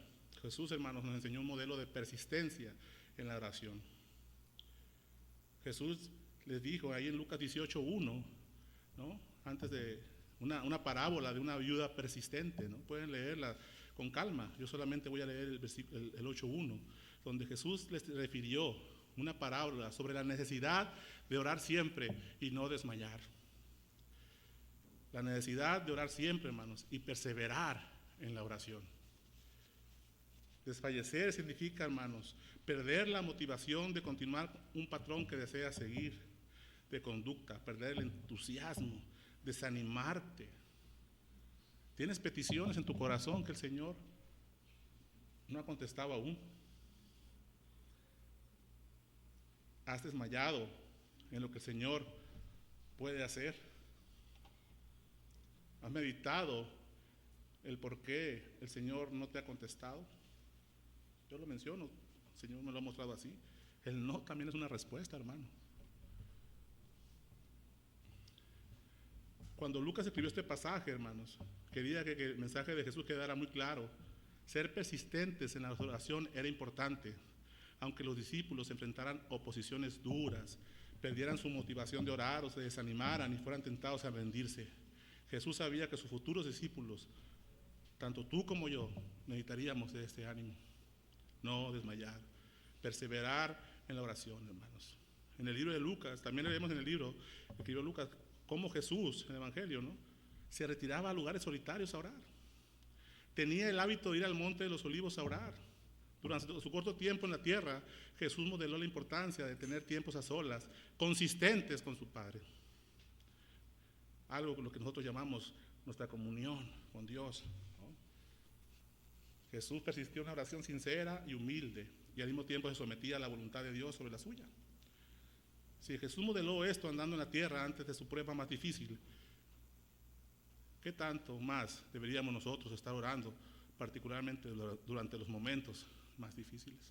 Jesús, hermanos, nos enseñó un modelo de persistencia en la oración. Jesús les dijo ahí en Lucas 18:1, ¿no? Antes de una parábola de una viuda persistente, ¿no? Pueden leerla con calma. Yo solamente voy a leer el 8:1, donde Jesús les refirió una parábola sobre la necesidad de orar siempre y no desmayar. La necesidad de orar siempre, hermanos, y perseverar en la oración. Desfallecer significa, hermanos, perder la motivación de continuar un patrón que deseas seguir de conducta, perder el entusiasmo, desanimarte. Tienes peticiones en tu corazón que el Señor no ha contestado aún. Has desmayado en lo que el Señor puede hacer. ¿Has meditado el por qué el Señor no te ha contestado? Yo lo menciono, el Señor me lo ha mostrado así. El no también es una respuesta, hermano. Cuando Lucas escribió este pasaje, hermanos, quería que el mensaje de Jesús quedara muy claro. Ser persistentes en la oración era importante, aunque los discípulos enfrentaran oposiciones duras, perdieran su motivación de orar o se desanimaran y fueran tentados a rendirse. Jesús sabía que sus futuros discípulos, tanto tú como yo, necesitaríamos de este ánimo. No desmayar, perseverar en la oración, hermanos. En el libro de Lucas, también leemos en el libro que escribió Lucas, cómo Jesús, en el Evangelio, ¿no?, se retiraba a lugares solitarios a orar. Tenía el hábito de ir al Monte de los Olivos a orar. Durante su corto tiempo en la tierra, Jesús modeló la importancia de tener tiempos a solas, consistentes con su Padre. Algo con lo que nosotros llamamos nuestra comunión con Dios, ¿no? Jesús persistió en una oración sincera y humilde, y al mismo tiempo se sometía a la voluntad de Dios sobre la suya. Si Jesús modeló esto andando en la tierra antes de su prueba más difícil, ¿qué tanto más deberíamos nosotros estar orando, particularmente durante los momentos más difíciles?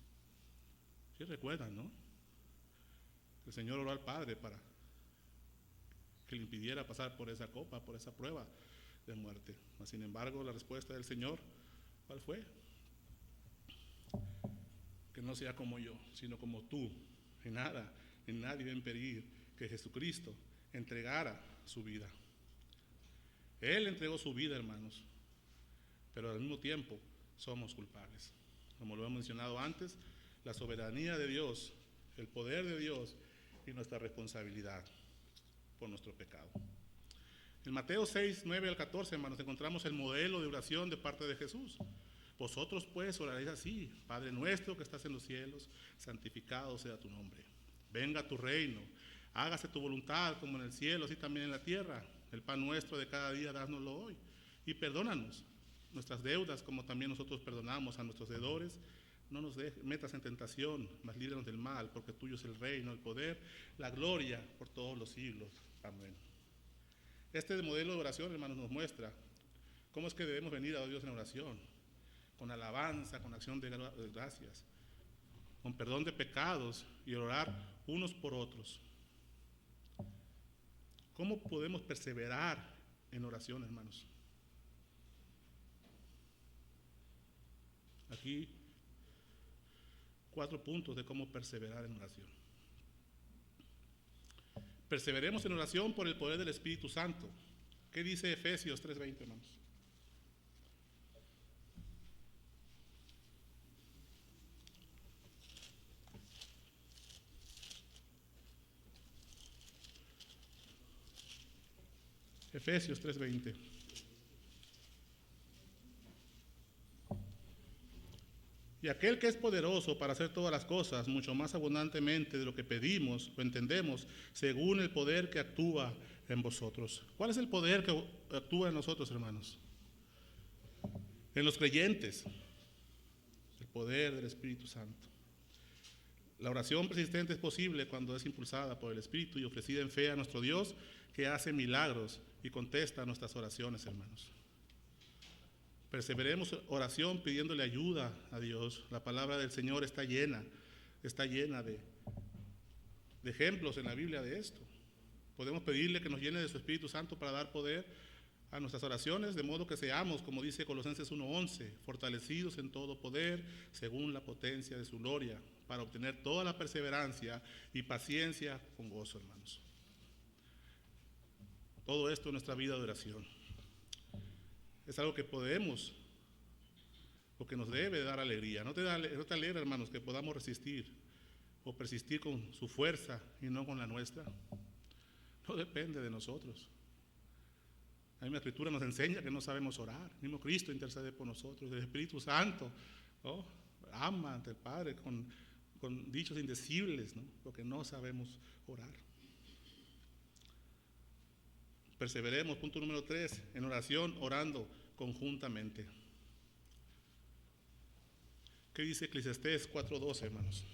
¿Sí recuerdan, no? El Señor oró al Padre para que le impidiera pasar por esa copa, por esa prueba de muerte. Mas, sin embargo, la respuesta del Señor, ¿cuál fue? Que no sea como yo, sino como tú. En nada, en nadie debe impedir que Jesucristo entregara su vida. Él entregó su vida, hermanos, pero al mismo tiempo somos culpables. Como lo hemos mencionado antes, la soberanía de Dios, el poder de Dios y nuestra responsabilidad por nuestro pecado. En Mateo 6:9 al 14, hermanos, encontramos el modelo de oración de parte de Jesús. Vosotros pues oraréis así: Padre nuestro que estás en los cielos, santificado sea tu nombre. Venga tu reino, hágase tu voluntad como en el cielo, así también en la tierra. El pan nuestro de cada día, dánoslo hoy. Y perdónanos nuestras deudas, como también nosotros perdonamos a nuestros deudores. No nos metas en tentación, mas líbranos del mal, porque tuyo es el reino, el poder, la gloria por todos los siglos. Amén. Este modelo de oración, hermanos, nos muestra cómo es que debemos venir a Dios en oración, con alabanza, con acción de gracias, con perdón de pecados y orar unos por otros. ¿Cómo podemos perseverar en oración, hermanos? Aquí 4 puntos de cómo perseverar en oración. Perseveremos en oración por el poder del Espíritu Santo. ¿Qué dice Efesios 3:20, hermanos? Efesios 3:20. Y aquel que es poderoso para hacer todas las cosas mucho más abundantemente de lo que pedimos o entendemos, según el poder que actúa en vosotros. ¿Cuál es el poder que actúa en nosotros, hermanos? En los creyentes, el poder del Espíritu Santo. La oración persistente es posible cuando es impulsada por el Espíritu y ofrecida en fe a nuestro Dios, que hace milagros y contesta nuestras oraciones, hermanos. Perseveremos oración pidiéndole ayuda a Dios. La palabra del Señor está llena de ejemplos en la Biblia de esto. Podemos pedirle que nos llene de su Espíritu Santo para dar poder a nuestras oraciones, de modo que seamos, como dice Colosenses 1:11, fortalecidos en todo poder, según la potencia de su gloria, para obtener toda la perseverancia y paciencia con gozo, hermanos. Todo esto en nuestra vida de oración. Es algo que podemos, o que nos debe dar alegría. No te alegra, hermanos, que podamos resistir o persistir con su fuerza y no con la nuestra. No depende de nosotros. La misma Escritura nos enseña que no sabemos orar. El mismo Cristo intercede por nosotros. El Espíritu Santo, ¿no?, ama ante el Padre con dichos indecibles, ¿no?, porque no sabemos orar. Perseveremos, punto número 3, en oración, orando conjuntamente. ¿Qué dice Eclesiastés 4:12, hermanos?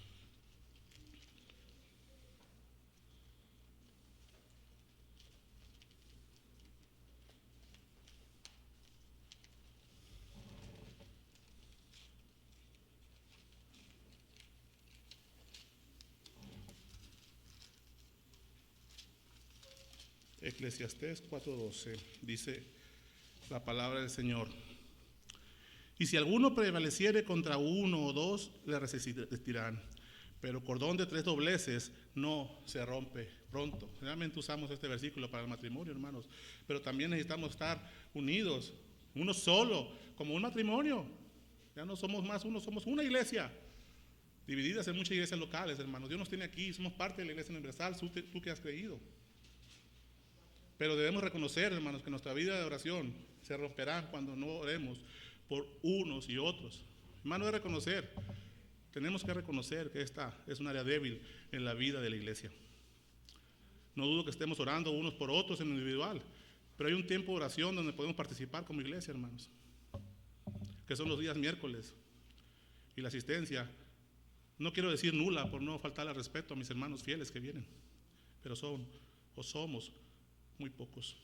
Eclesiastés 4:12 dice la palabra del Señor: y si alguno prevaleciere contra uno o dos, le resistirán, pero cordón de 3 dobleces no se rompe pronto. Realmente usamos este versículo para el matrimonio, hermanos, pero también necesitamos estar unidos, uno solo, como un matrimonio. Ya no somos más uno, somos una iglesia, divididas en muchas iglesias locales, hermanos. Dios nos tiene aquí, somos parte de la iglesia universal, tú que has creído. Pero debemos reconocer, hermanos, que nuestra vida de oración se romperá cuando no oremos por unos y otros. Hermano, tenemos que reconocer que esta es un área débil en la vida de la iglesia. No dudo que estemos orando unos por otros en lo individual, pero hay un tiempo de oración donde podemos participar como iglesia, hermanos, que son los días miércoles. Y la asistencia, no quiero decir nula por no faltarle al respeto a mis hermanos fieles que vienen, pero somos muy pocos.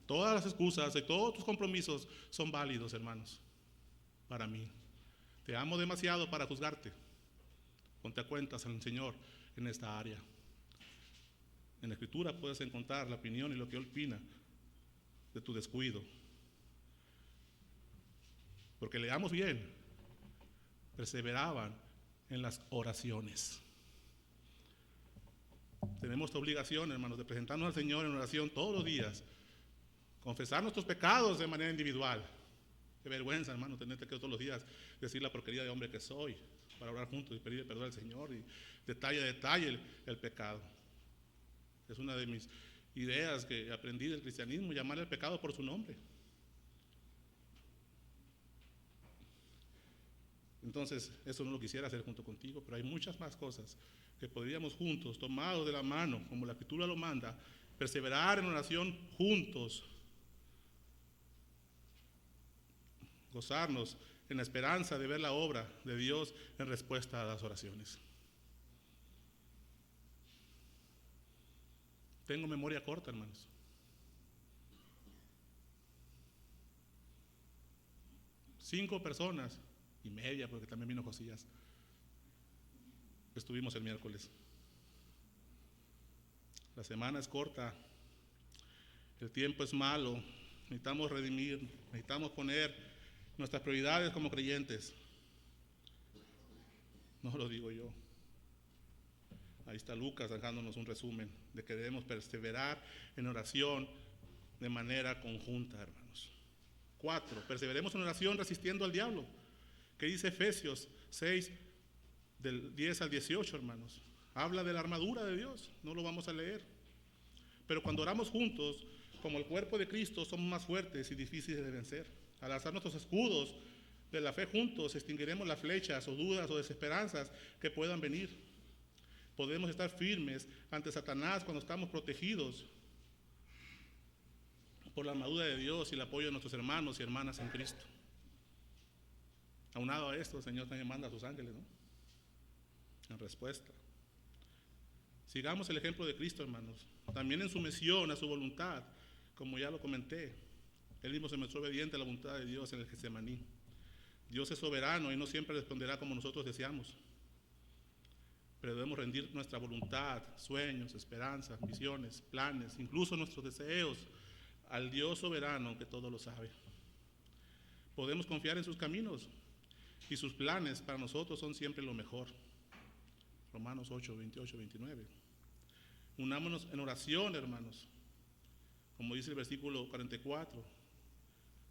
Todas las excusas y todos tus compromisos son válidos, hermanos, para mí. Te amo demasiado para juzgarte. Ponte a cuentas al Señor en esta área. En la Escritura puedes encontrar la opinión y lo que Él opina de tu descuido. Porque leamos bien, perseveraban en las oraciones. Tenemos esta obligación, hermanos, de presentarnos al Señor en oración todos los días, confesar nuestros pecados de manera individual. Qué vergüenza, hermano, tenerte que todos los días decir la porquería de hombre que soy, para orar juntos y pedir perdón al Señor y detalle a detalle el pecado. Es una de mis ideas que aprendí del cristianismo, llamar el pecado por su nombre. Entonces, eso no lo quisiera hacer junto contigo, pero hay muchas más cosas que podríamos juntos, tomados de la mano, como la Escritura lo manda, perseverar en oración juntos, gozarnos en la esperanza de ver la obra de Dios en respuesta a las oraciones. Tengo memoria corta, hermanos. Cinco personas y media, porque también vino Josías, estuvimos el miércoles. La semana es corta, el tiempo es malo, necesitamos redimir, necesitamos poner nuestras prioridades como creyentes. No lo digo yo. Ahí está Lucas dejándonos un resumen de que debemos perseverar en oración de manera conjunta, hermanos. 4. Perseveremos en oración resistiendo al diablo. ¿Qué dice Efesios 6, del 10 al 18, hermanos? Habla de la armadura de Dios, no lo vamos a leer. Pero cuando oramos juntos, como el cuerpo de Cristo, somos más fuertes y difíciles de vencer. Al alzar nuestros escudos de la fe juntos, extinguiremos las flechas o dudas o desesperanzas que puedan venir. Podemos estar firmes ante Satanás cuando estamos protegidos por la armadura de Dios y el apoyo de nuestros hermanos y hermanas en Cristo. Aunado a esto, el Señor también manda a sus ángeles, ¿no?, en respuesta. Sigamos el ejemplo de Cristo, hermanos, también en sumisión a su voluntad, como ya lo comenté. Él mismo se mostró obediente a la voluntad de Dios en el Getsemaní. Dios es soberano y no siempre responderá como nosotros deseamos. pero debemos rendir nuestra voluntad, sueños, esperanzas, visiones, planes, incluso nuestros deseos al Dios soberano que todo lo sabe. Podemos confiar en sus caminos y sus planes para nosotros son siempre lo mejor. Romanos 8, 28, 29. Unámonos en oración, hermanos, como dice el versículo 44,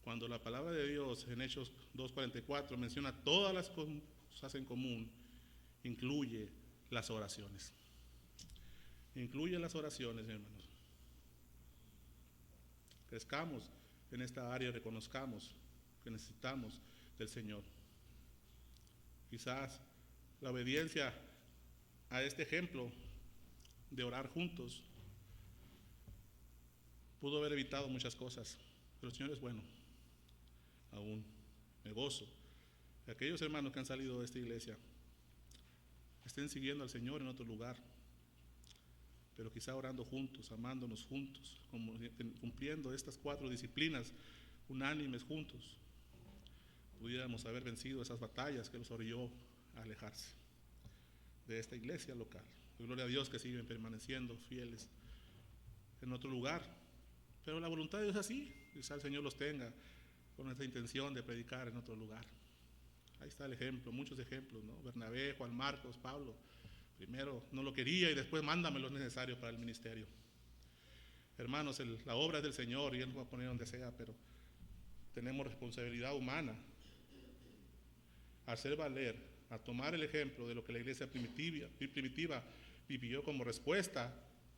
cuando la palabra de Dios en Hechos 2:44 menciona todas las cosas en común, incluye las oraciones. Incluye las oraciones, hermanos. Crezcamos en esta área y reconozcamos que necesitamos del Señor. Quizás la obediencia a este ejemplo de orar juntos pudo haber evitado muchas cosas, pero el Señor es bueno. Aún me gozo de aquellos hermanos que han salido de esta iglesia estén siguiendo al Señor en otro lugar, pero quizá orando juntos, amándonos juntos, cumpliendo estas 4 disciplinas unánimes juntos, pudiéramos haber vencido esas batallas que los orilló a alejarse de esta iglesia local. Y gloria a Dios que siguen permaneciendo fieles en otro lugar, pero la voluntad de Dios es así, quizá el Señor los tenga con esta intención de predicar en otro lugar. Ahí está el ejemplo, muchos ejemplos, ¿no? Bernabé, Juan Marcos, Pablo. Primero no lo quería y después mándame lo necesario para el ministerio. Hermanos, la obra es del Señor y Él nos va a poner donde sea, pero tenemos responsabilidad humana a hacer valer, a tomar el ejemplo de lo que la iglesia primitiva vivió como respuesta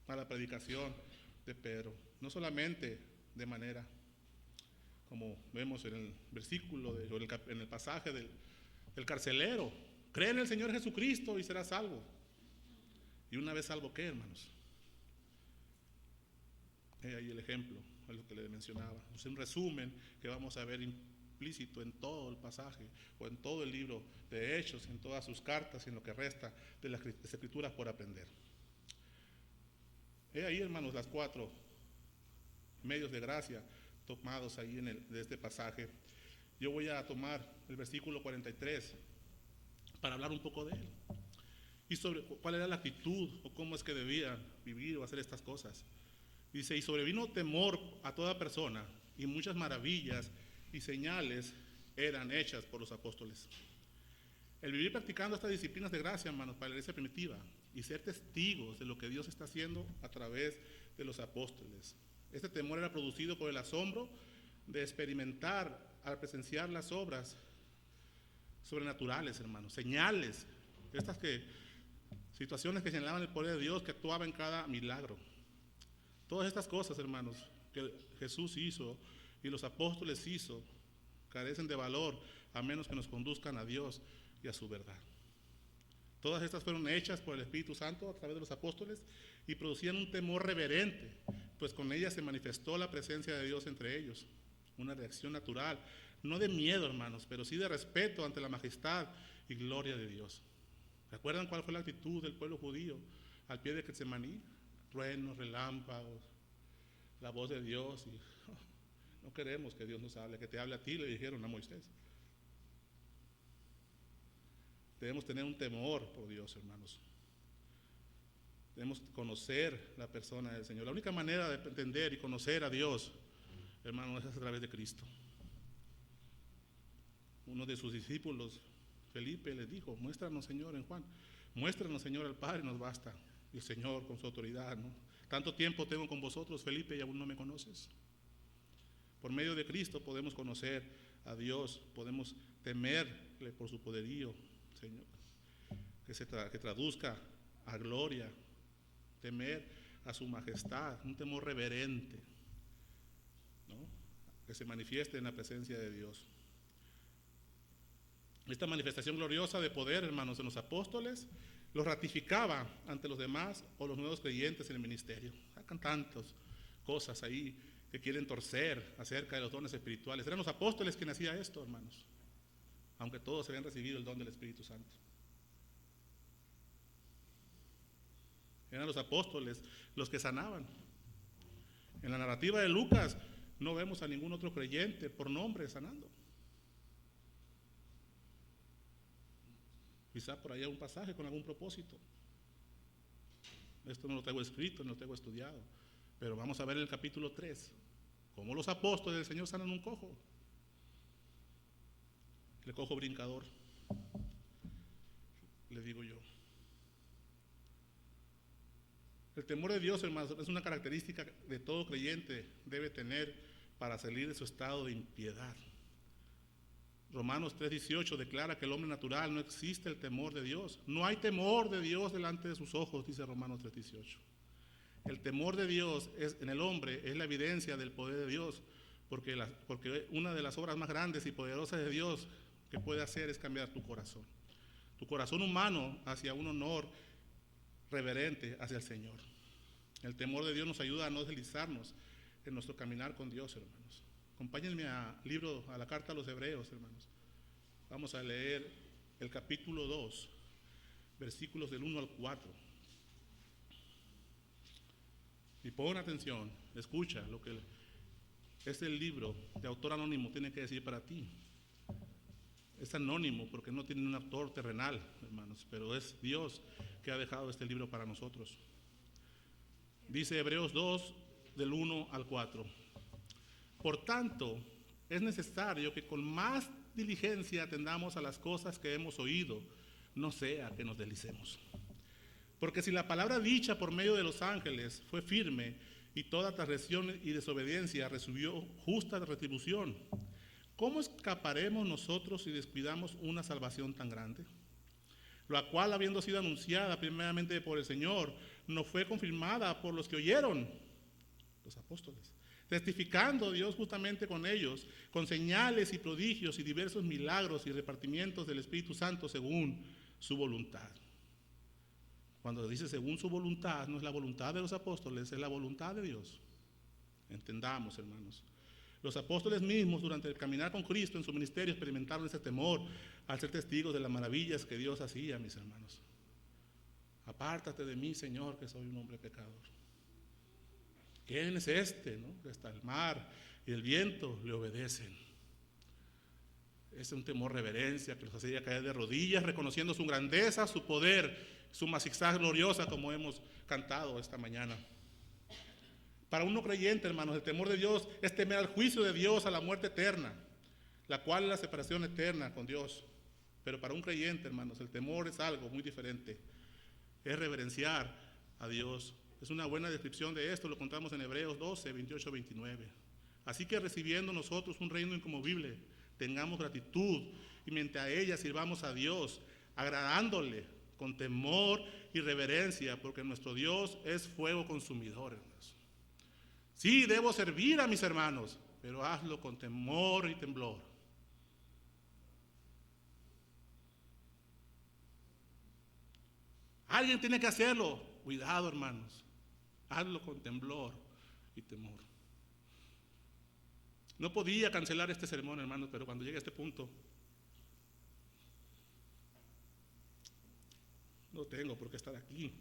a la predicación de Pedro. No solamente de manera, como vemos en el versículo, en el pasaje del carcelero, cree en el Señor Jesucristo y serás salvo. Y una vez salvo, ¿qué, hermanos? Ahí el ejemplo, es lo que le mencionaba. Es un resumen que vamos a ver implícito en todo el pasaje, o en todo el libro de Hechos, en todas sus cartas y en lo que resta de las Escrituras por aprender. Ahí, hermanos, las 4 medios de gracia tomados ahí de este pasaje. Yo voy a tomar el versículo 43 para hablar un poco de él y sobre cuál era la actitud o cómo es que debían vivir o hacer estas cosas. Dice, y sobrevino temor a toda persona y muchas maravillas y señales eran hechas por los apóstoles. El vivir practicando estas disciplinas de gracia, hermanos, para la iglesia primitiva y ser testigos de lo que Dios está haciendo a través de los apóstoles. Este temor era producido por el asombro de experimentar al presenciar las obras sobrenaturales, hermanos, señales, situaciones que señalaban el poder de Dios que actuaba en cada milagro. Todas estas cosas, hermanos, que Jesús hizo y los apóstoles hizo, carecen de valor a menos que nos conduzcan a Dios y a su verdad. Todas estas fueron hechas por el Espíritu Santo a través de los apóstoles y producían un temor reverente, pues con ellas se manifestó la presencia de Dios entre ellos. Una reacción natural, no de miedo, hermanos, pero sí de respeto ante la majestad y gloria de Dios. ¿Recuerdan cuál fue la actitud del pueblo judío al pie de Getsemaní? Truenos, relámpagos, la voz de Dios. No queremos que Dios nos hable, que te hable a ti, le dijeron a Moisés. Debemos tener un temor por Dios, hermanos. Debemos conocer la persona del Señor. La única manera de entender y conocer a Dios, hermanos, es a través de Cristo. Uno de sus discípulos, Felipe, le dijo, muéstranos, Señor, en Juan, muéstranos, Señor, al Padre, nos basta. Y el Señor, con su autoridad, ¿no? Tanto tiempo tengo con vosotros, Felipe, y aún no me conoces. Por medio de Cristo podemos conocer a Dios, podemos temerle por su poderío, Señor, que traduzca a gloria, temer a su majestad, un temor reverente, ¿no? Que se manifieste en la presencia de Dios. Esta manifestación gloriosa de poder, hermanos, en los apóstoles, los ratificaba ante los demás o los nuevos creyentes en el ministerio. Sacan tantas cosas ahí que quieren torcer acerca de los dones espirituales. Eran los apóstoles quienes hacían esto, hermanos, aunque todos habían recibido el don del Espíritu Santo. Eran los apóstoles los que sanaban. En la narrativa de Lucas no vemos a ningún otro creyente por nombre sanando. Quizá por ahí hay un pasaje con algún propósito. Esto no lo tengo escrito, no lo tengo estudiado. Pero vamos a ver en el capítulo 3, cómo los apóstoles del Señor sanan un cojo. El cojo brincador, le digo yo. El temor de Dios, hermanos, es una característica de todo creyente debe tener para salir de su estado de impiedad. Romanos 3:18 declara que el hombre natural no existe el temor de Dios. No hay temor de Dios delante de sus ojos, dice Romanos 3:18. El temor de Dios en el hombre es la evidencia del poder de Dios, porque una de las obras más grandes y poderosas de Dios que puede hacer es cambiar tu corazón. Tu corazón humano hacia un honor reverente hacia el Señor. El temor de Dios nos ayuda a no deslizarnos en nuestro caminar con Dios, hermanos. Acompáñenme a la carta a los Hebreos, hermanos. Vamos a leer el capítulo 2, versículos del 1 al 4. Y pon atención, escucha lo que este libro de autor anónimo tiene que decir para ti. Es anónimo porque no tiene un autor terrenal, hermanos, pero es Dios que ha dejado este libro para nosotros. Dice Hebreos 2, del 1 al 4. Por tanto, es necesario que con más diligencia atendamos a las cosas que hemos oído, no sea que nos deslicemos. Porque si la palabra dicha por medio de los ángeles fue firme y toda transgresión y desobediencia recibió justa retribución, ¿cómo escaparemos nosotros si descuidamos una salvación tan grande? La cual, habiendo sido anunciada primeramente por el Señor, no fue confirmada por los que oyeron, los apóstoles, testificando Dios justamente con ellos, con señales y prodigios y diversos milagros y repartimientos del Espíritu Santo según su voluntad. Cuando dice según su voluntad, no es la voluntad de los apóstoles, es la voluntad de Dios. Entendamos, hermanos. Los apóstoles mismos, durante el caminar con Cristo en su ministerio, experimentaron ese temor al ser testigos de las maravillas que Dios hacía, mis hermanos. Apártate de mí, Señor, que soy un hombre pecador. ¿Quién es este, no? Que hasta el mar y el viento le obedecen. Es un temor reverencia que los hacía caer de rodillas, reconociendo su grandeza, su poder, su majestad gloriosa, como hemos cantado esta mañana. Para un no creyente, hermanos, el temor de Dios es temer al juicio de Dios, a la muerte eterna, la cual es la separación eterna con Dios. Pero para un creyente, hermanos, el temor es algo muy diferente. Es reverenciar a Dios. Es una buena descripción de esto, lo contamos en Hebreos 12, 28, 29. Así que recibiendo nosotros un reino inconmovible, tengamos gratitud y mientras a ella sirvamos a Dios, agradándole con temor y reverencia, porque nuestro Dios es fuego consumidor, hermanos. Sí, debo servir a mis hermanos, pero hazlo con temor y temblor. Alguien tiene que hacerlo. Cuidado, hermanos. Hazlo con temblor y temor. No podía cancelar este sermón, hermanos, pero cuando llegue a este punto, no tengo por qué estar aquí.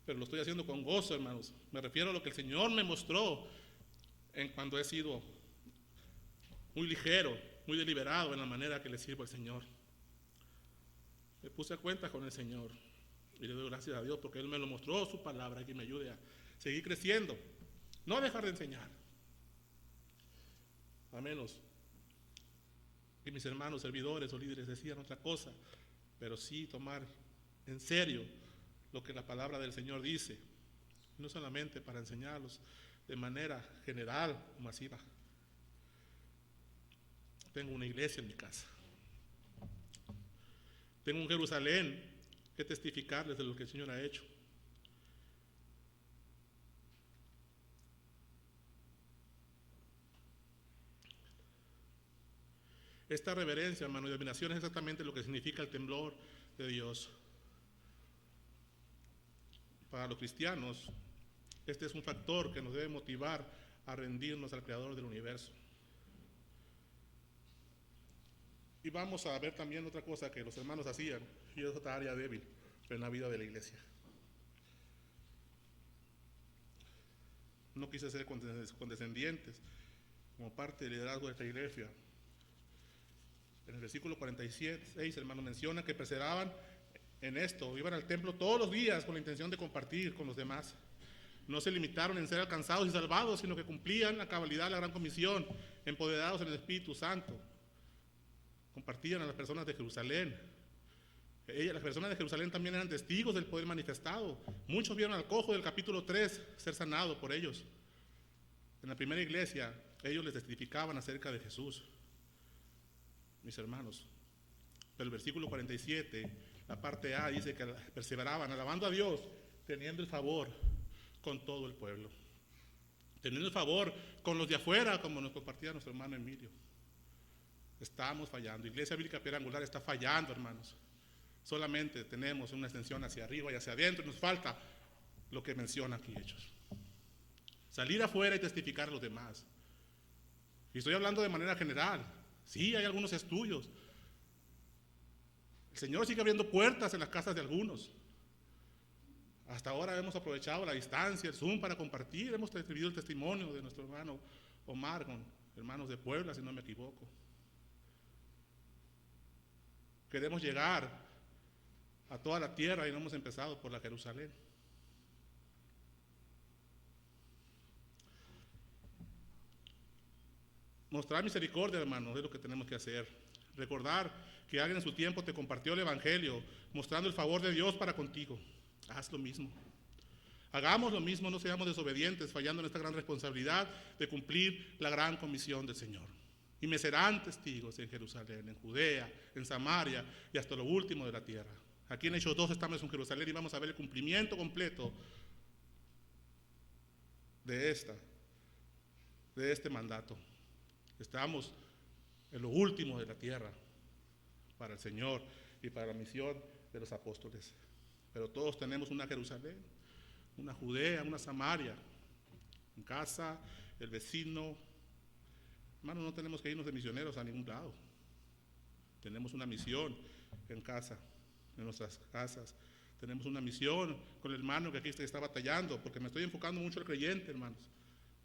Pero lo estoy haciendo con gozo, hermanos. Me refiero a lo que el Señor me mostró en cuando he sido muy ligero, muy deliberado en la manera que le sirvo al Señor. Me puse a cuenta con el Señor y le doy gracias a Dios porque Él me lo mostró, su palabra, y que me ayude a seguir creciendo, no dejar de enseñar, a menos que mis hermanos servidores o líderes decían otra cosa, pero sí tomar en serio lo que la palabra del Señor dice, no solamente para enseñarlos de manera general o masiva. Tengo una iglesia en mi casa. Tengo un Jerusalén que testificarles de lo que el Señor ha hecho. Esta reverencia, hermano, y admiración es exactamente lo que significa el temblor de Dios. Para los cristianos, este es un factor que nos debe motivar a rendirnos al Creador del universo. Y vamos a ver también otra cosa que los hermanos hacían, y es otra área débil en la vida de la iglesia. No quise ser condescendientes como parte del liderazgo de esta iglesia, En el versículo 46, hermanos, menciona que perseveraban en esto, iban al templo todos los días con la intención de compartir con los demás. No se limitaron en ser alcanzados y salvados, sino que cumplían a cabalidad la gran comisión, empoderados en el Espíritu Santo. Compartían a las personas de Jerusalén. Las personas de Jerusalén también eran testigos del poder manifestado. Muchos vieron al cojo del capítulo 3 ser sanado por ellos. En la primera iglesia, ellos les testificaban acerca de Jesús, mis hermanos. Pero el versículo 47, la parte A, dice que perseveraban, alabando a Dios, teniendo el favor con todo el pueblo. Teniendo el favor con los de afuera, como nos compartía nuestro hermano Emilio. Estamos fallando. Iglesia Bíblica Piedra Angular está fallando, hermanos. Solamente tenemos una extensión hacia arriba y hacia adentro. Nos falta lo que menciona aquí Hechos. Salir afuera y testificar a los demás. Y estoy hablando de manera general. Sí, hay algunos estudios. El Señor sigue abriendo puertas en las casas de algunos. Hasta ahora hemos aprovechado la distancia, el Zoom para compartir. Hemos recibido el testimonio de nuestro hermano Omar, con hermanos de Puebla, si no me equivoco. Queremos llegar a toda la tierra y no hemos empezado por la Jerusalén. Mostrar misericordia, hermanos, es lo que tenemos que hacer. Recordar que alguien en su tiempo te compartió el Evangelio, mostrando el favor de Dios para contigo. Haz lo mismo. Hagamos lo mismo, no seamos desobedientes, fallando en esta gran responsabilidad de cumplir la gran comisión del Señor. Y me serán testigos en Jerusalén, en Judea, en Samaria y hasta lo último de la tierra. Aquí en Hechos 2 estamos en Jerusalén y vamos a ver el cumplimiento completo de este mandato. Estamos en lo último de la tierra para el Señor y para la misión de los apóstoles. Pero todos tenemos una Jerusalén, una Judea, una Samaria, en casa, el vecino. Hermanos, no tenemos que irnos de misioneros a ningún lado. Tenemos una misión en casa, en nuestras casas. Tenemos una misión con el hermano que aquí está batallando, porque me estoy enfocando mucho al creyente, hermanos.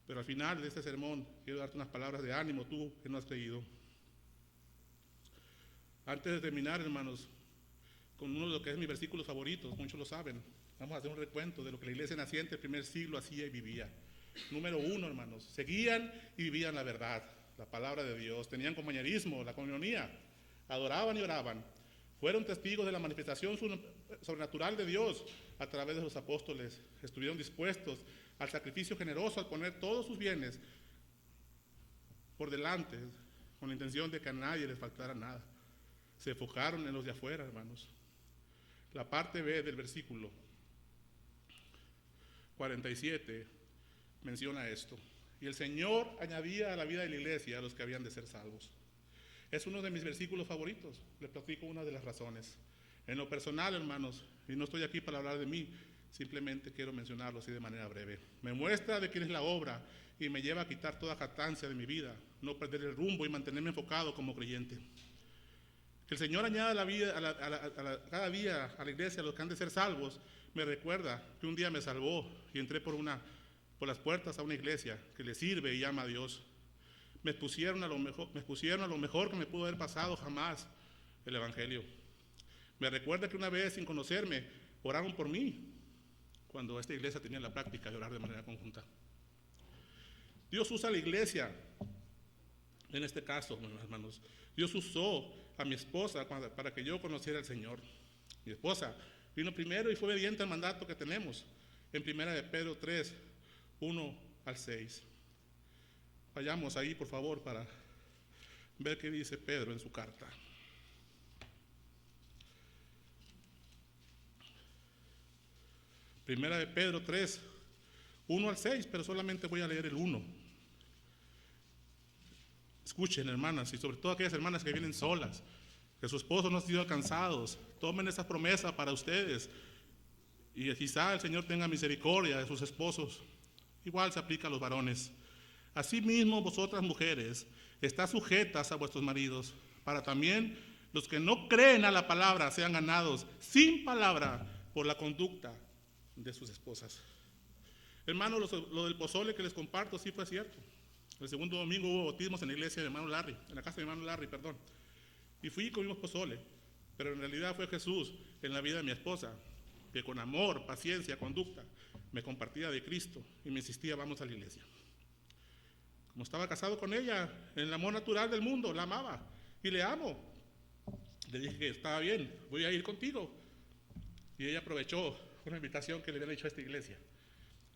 Pero al final de este sermón quiero darte unas palabras de ánimo, tú que no has creído. Antes de terminar, hermanos, con uno de lo que es mis versículos favoritos, muchos lo saben. Vamos a hacer un recuento de lo que la iglesia naciente del primer siglo hacía y vivía. Número 1, hermanos, seguían y vivían la verdad, la palabra de Dios, tenían compañerismo, la comunionía, adoraban y oraban. Fueron testigos de la manifestación sobrenatural de Dios a través de los apóstoles. Estuvieron dispuestos al sacrificio generoso, al poner todos sus bienes por delante, con la intención de que a nadie les faltara nada. Se enfocaron en los de afuera, hermanos. La parte B del versículo 47 menciona esto. Y el Señor añadía a la vida de la iglesia a los que habían de ser salvos. Es uno de mis versículos favoritos. Les platico una de las razones. En lo personal, hermanos, y no estoy aquí para hablar de mí, simplemente quiero mencionarlo así de manera breve. Me muestra de quién es la obra y me lleva a quitar toda jactancia de mi vida, no perder el rumbo y mantenerme enfocado como creyente. Que el Señor añada la vida, cada día a la iglesia a los que han de ser salvos, me recuerda que un día me salvó y entré por las puertas a una iglesia que le sirve y ama a Dios. Me expusieron a lo mejor que me pudo haber pasado jamás el Evangelio. Me recuerda que una vez, sin conocerme, oraron por mí, cuando esta iglesia tenía la práctica de orar de manera conjunta. Dios usa a la iglesia, en este caso, hermanos. Dios usó a mi esposa para que yo conociera al Señor. Mi esposa vino primero y fue obediente al mandato que tenemos en 1 de Pedro 3, 1 al 6. Vayamos ahí, por favor, para ver qué dice Pedro en su carta. Primera de Pedro 3, 1 al 6, pero solamente voy a leer el 1. Escuchen, hermanas, y sobre todo aquellas hermanas que vienen solas, que sus esposos no han sido alcanzados, tomen esa promesa para ustedes, y quizá el Señor tenga misericordia de sus esposos. Igual se aplica a los varones. Asimismo, vosotras mujeres, estad sujetas a vuestros maridos, para también los que no creen a la palabra sean ganados sin palabra por la conducta de sus esposas. Hermanos, lo del pozole que les comparto sí fue cierto. El segundo domingo hubo bautismos en la iglesia de hermano Larry, en la casa de hermano Larry, perdón. Y fui y comimos pozole, pero en realidad fue Jesús en la vida de mi esposa, que con amor, paciencia, conducta, me compartía de Cristo y me insistía, vamos a la iglesia. Como estaba casado con ella, en el amor natural del mundo, la amaba y le amo. Le dije que estaba bien, voy a ir contigo. Y ella aprovechó una invitación que le habían hecho a esta iglesia.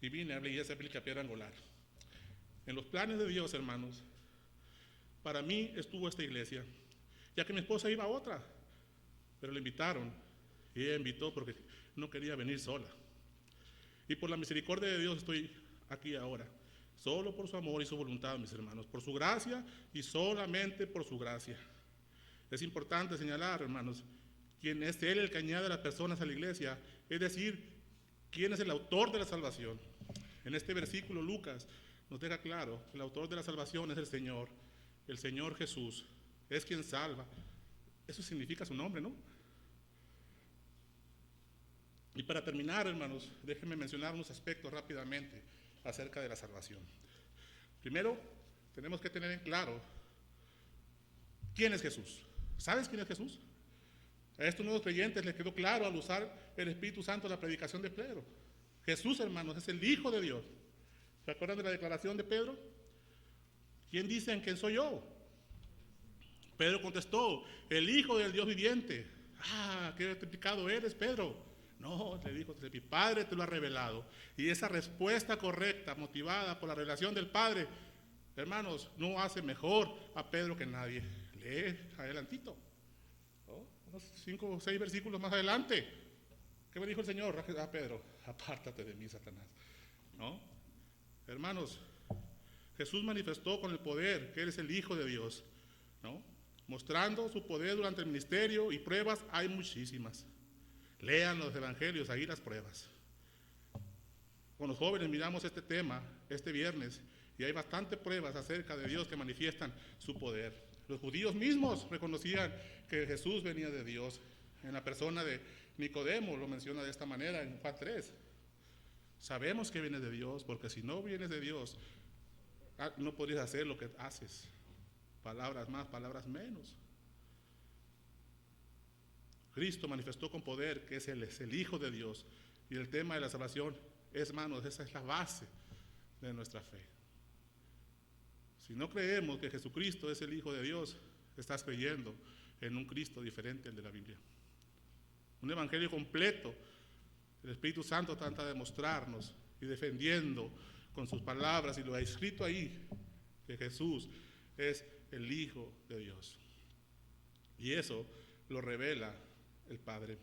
Y vine a la iglesia bíblica Piedra Angular. En los planes de Dios, hermanos, para mí estuvo esta iglesia, ya que mi esposa iba a otra, pero le invitaron y ella invitó porque no quería venir sola. Y por la misericordia de Dios estoy aquí ahora, solo por su amor y su voluntad, mis hermanos, por su gracia y solamente por su gracia. Es importante señalar, hermanos, quién es Él el que añade a las personas a la iglesia, es decir, quién es el autor de la salvación. En este versículo Lucas nos deja claro que el autor de la salvación es el Señor Jesús, es quien salva. Eso significa su nombre, ¿no? Y para terminar, hermanos, déjenme mencionar unos aspectos rápidamente acerca de la salvación. Primero, tenemos que tener en claro quién es Jesús. ¿Sabes quién es Jesús? A estos nuevos creyentes les quedó claro al usar el Espíritu Santo en la predicación de Pedro. Jesús, hermanos, es el Hijo de Dios. ¿Se acuerdan de la declaración de Pedro? ¿Quién dicen que soy yo? Pedro contestó, el Hijo del Dios viviente. Ah, qué pecado eres, Pedro. No, le dijo, mi Padre te lo ha revelado. Y esa respuesta correcta, motivada por la revelación del Padre, hermanos, no hace mejor a Pedro que nadie. Lee adelantito, ¿no? Unos 5 o 6 versículos más adelante. ¿Qué me dijo el Señor a Pedro? Apártate de mí, Satanás. ¿No? Hermanos, Jesús manifestó con el poder que Él es el Hijo de Dios, ¿no? Mostrando su poder durante el ministerio, y pruebas hay muchísimas. Lean los evangelios, ahí las pruebas. Con los jóvenes miramos este tema este viernes y hay bastantes pruebas acerca de Dios que manifiestan su poder. Los judíos mismos reconocían que Jesús venía de Dios. En la persona de Nicodemo lo menciona de esta manera en Juan 3. Sabemos que vienes de Dios, porque si no vienes de Dios, no podrías hacer lo que haces. Palabras más, palabras menos. Cristo manifestó con poder que es el Hijo de Dios. Y el tema de la salvación es, hermanos, esa es la base de nuestra fe. Si no creemos que Jesucristo es el Hijo de Dios, estás creyendo en un Cristo diferente al de la Biblia. Un evangelio completo. El Espíritu Santo trata de mostrarnos y defendiendo con sus palabras, y lo ha escrito ahí, que Jesús es el Hijo de Dios. Y eso lo revela el Padre.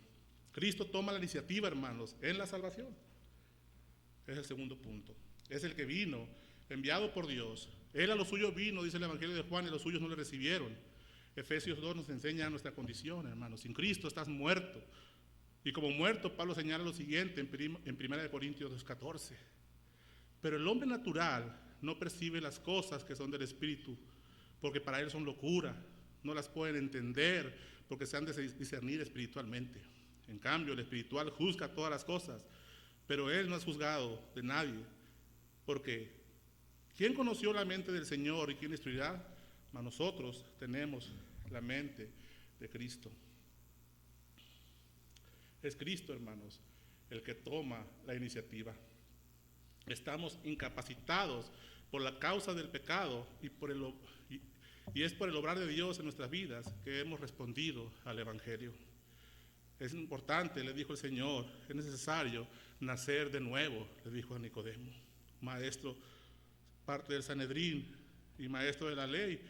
Cristo toma la iniciativa, hermanos, en la salvación. Es el segundo punto. Es el que vino, enviado por Dios. Él a los suyos vino, dice el Evangelio de Juan, y los suyos no le recibieron. Efesios 2 nos enseña nuestra condición, hermanos. Sin Cristo estás muerto. Y como muerto, Pablo señala lo siguiente en 1 Corintios 2:14. Pero el hombre natural no percibe las cosas que son del Espíritu, porque para él son locura, no las pueden entender, porque se han de discernir espiritualmente. En cambio, el espiritual juzga todas las cosas, pero él no es juzgado de nadie, porque ¿quién conoció la mente del Señor y quién instruirá? Mas nosotros tenemos la mente de Cristo. Es Cristo, hermanos, el que toma la iniciativa. Estamos incapacitados por la causa del pecado y es por el obrar de Dios en nuestras vidas que hemos respondido al Evangelio. Es importante, le dijo el Señor, es necesario nacer de nuevo, le dijo a Nicodemo, maestro, parte del Sanedrín y maestro de la ley.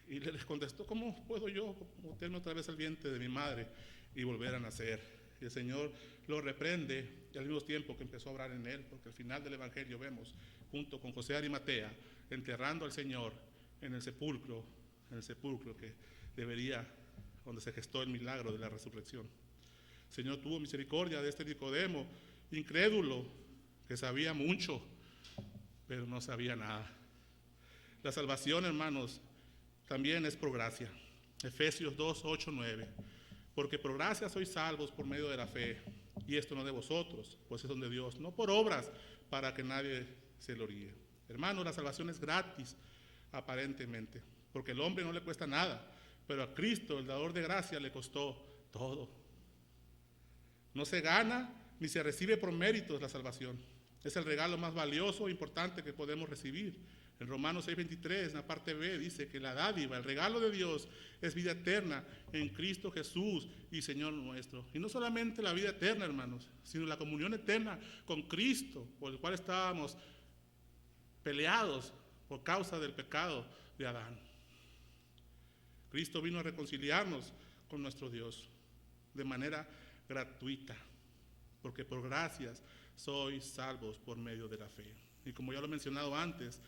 Y les contestó, ¿cómo puedo yo meterme otra vez al vientre de mi madre y volver a nacer? Y el Señor lo reprende y al mismo tiempo que empezó a obrar en él, porque al final del Evangelio vemos, junto con José de Arimatea, enterrando al Señor en el sepulcro que debería, donde se gestó el milagro de la resurrección. El Señor tuvo misericordia de este Nicodemo, incrédulo, que sabía mucho, pero no sabía nada. La salvación, hermanos, también es por gracia. Efesios 2, 8, 9. Porque por gracia sois salvos por medio de la fe, y esto no de vosotros, pues es don de Dios, no por obras, para que nadie se gloríe. Hermanos, la salvación es gratis, aparentemente, porque al hombre no le cuesta nada, pero a Cristo, el dador de gracia, le costó todo. No se gana ni se recibe por méritos la salvación. Es el regalo más valioso e importante que podemos recibir. En Romanos 6:23, en la parte B, dice que la dádiva, el regalo de Dios, es vida eterna en Cristo Jesús y Señor nuestro. Y no solamente la vida eterna, hermanos, sino la comunión eterna con Cristo, por el cual estábamos peleados por causa del pecado de Adán. Cristo vino a reconciliarnos con nuestro Dios de manera gratuita, porque por gracias sois salvos por medio de la fe. Y como ya lo he mencionado antes,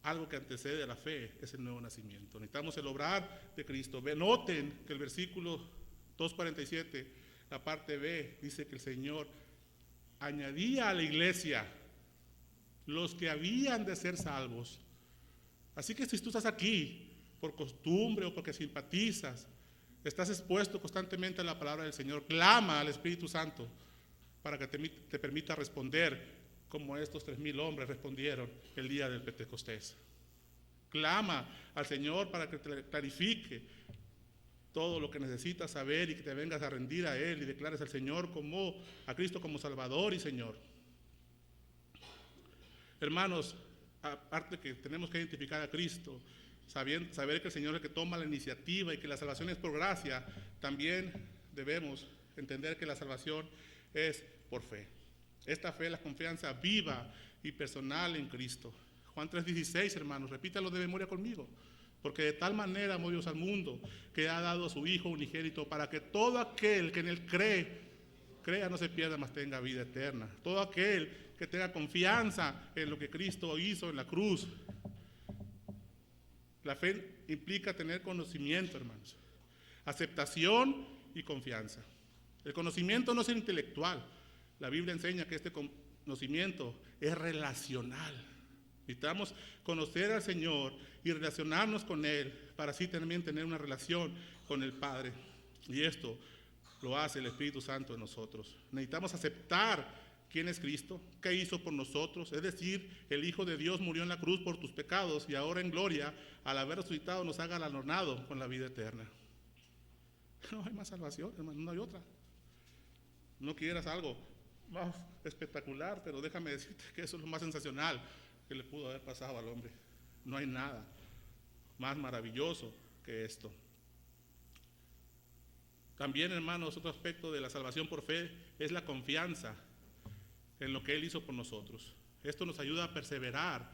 algo que antecede a la fe es el nuevo nacimiento. Necesitamos el obrar de Cristo. Noten que el versículo 2:47, la parte B, dice que el Señor añadía a la iglesia los que habían de ser salvos. Así que si tú estás aquí por costumbre o porque simpatizas, estás expuesto constantemente a la palabra del Señor, clama al Espíritu Santo para que te permita responder como estos 3,000 hombres respondieron el día del Pentecostés. Clama al Señor para que te clarifique todo lo que necesitas saber y que te vengas a rendir a Él y declares al Señor a Cristo como Salvador y Señor. Hermanos, aparte que tenemos que identificar a Cristo, saber que el Señor es el que toma la iniciativa y que la salvación es por gracia, también debemos entender que la salvación es por fe. Esta fe es la confianza viva y personal en Cristo. Juan 3:16, hermanos, repítalo de memoria conmigo. Porque de tal manera amó Dios al mundo, que ha dado a su Hijo unigénito, para que todo aquel que en Él crea no se pierda, mas tenga vida eterna. Todo aquel que tenga confianza en lo que Cristo hizo en la cruz. La fe implica tener conocimiento, hermanos. Aceptación y confianza. El conocimiento no es intelectual. La Biblia enseña que este conocimiento es relacional. Necesitamos conocer al Señor y relacionarnos con Él para así también tener una relación con el Padre. Y esto lo hace el Espíritu Santo en nosotros. Necesitamos aceptar quién es Cristo, qué hizo por nosotros. Es decir, el Hijo de Dios murió en la cruz por tus pecados y ahora en gloria, al haber resucitado, nos ha galardonado con la vida eterna. No hay más salvación, hermano, no hay otra. No quieras algo más espectacular, pero déjame decirte que eso es lo más sensacional que le pudo haber pasado al hombre. No hay nada más maravilloso que esto. También, hermanos, otro aspecto de la salvación por fe es la confianza en lo que Él hizo por nosotros. Esto nos ayuda a perseverar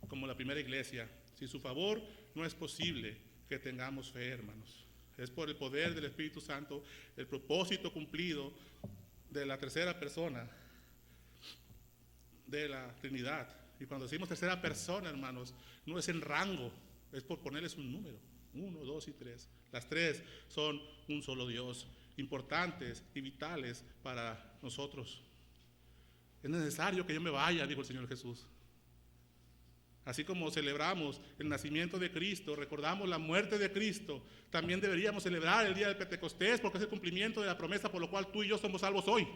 como la primera iglesia. Sin su favor no es posible que tengamos fe, hermanos. Es por el poder del Espíritu Santo, el propósito cumplido de la tercera persona de la Trinidad. Y cuando decimos tercera persona, hermanos, no es en rango, es por ponerles un número, 1, 2 y 3. Las tres son un solo Dios, importantes y vitales para nosotros. Es necesario que yo me vaya, dijo el Señor Jesús. Así como celebramos el nacimiento de Cristo, recordamos la muerte de Cristo, también deberíamos celebrar el día del Pentecostés, porque es el cumplimiento de la promesa por lo cual tú y yo somos salvos hoy.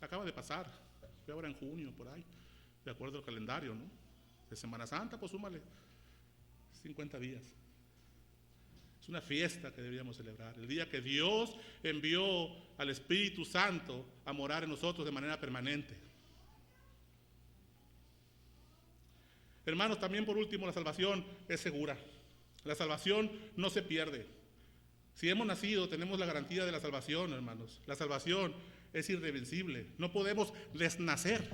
Acaba de pasar, fue ahora en junio, por ahí, de acuerdo al calendario, ¿no? De Semana Santa, pues súmale 50 días. Es una fiesta que deberíamos celebrar, el día que Dios envió al Espíritu Santo a morar en nosotros de manera permanente. Hermanos, también por último, la salvación es segura. La salvación no se pierde. Si hemos nacido, tenemos la garantía de la salvación, hermanos. La salvación es irreversible. No podemos desnacer.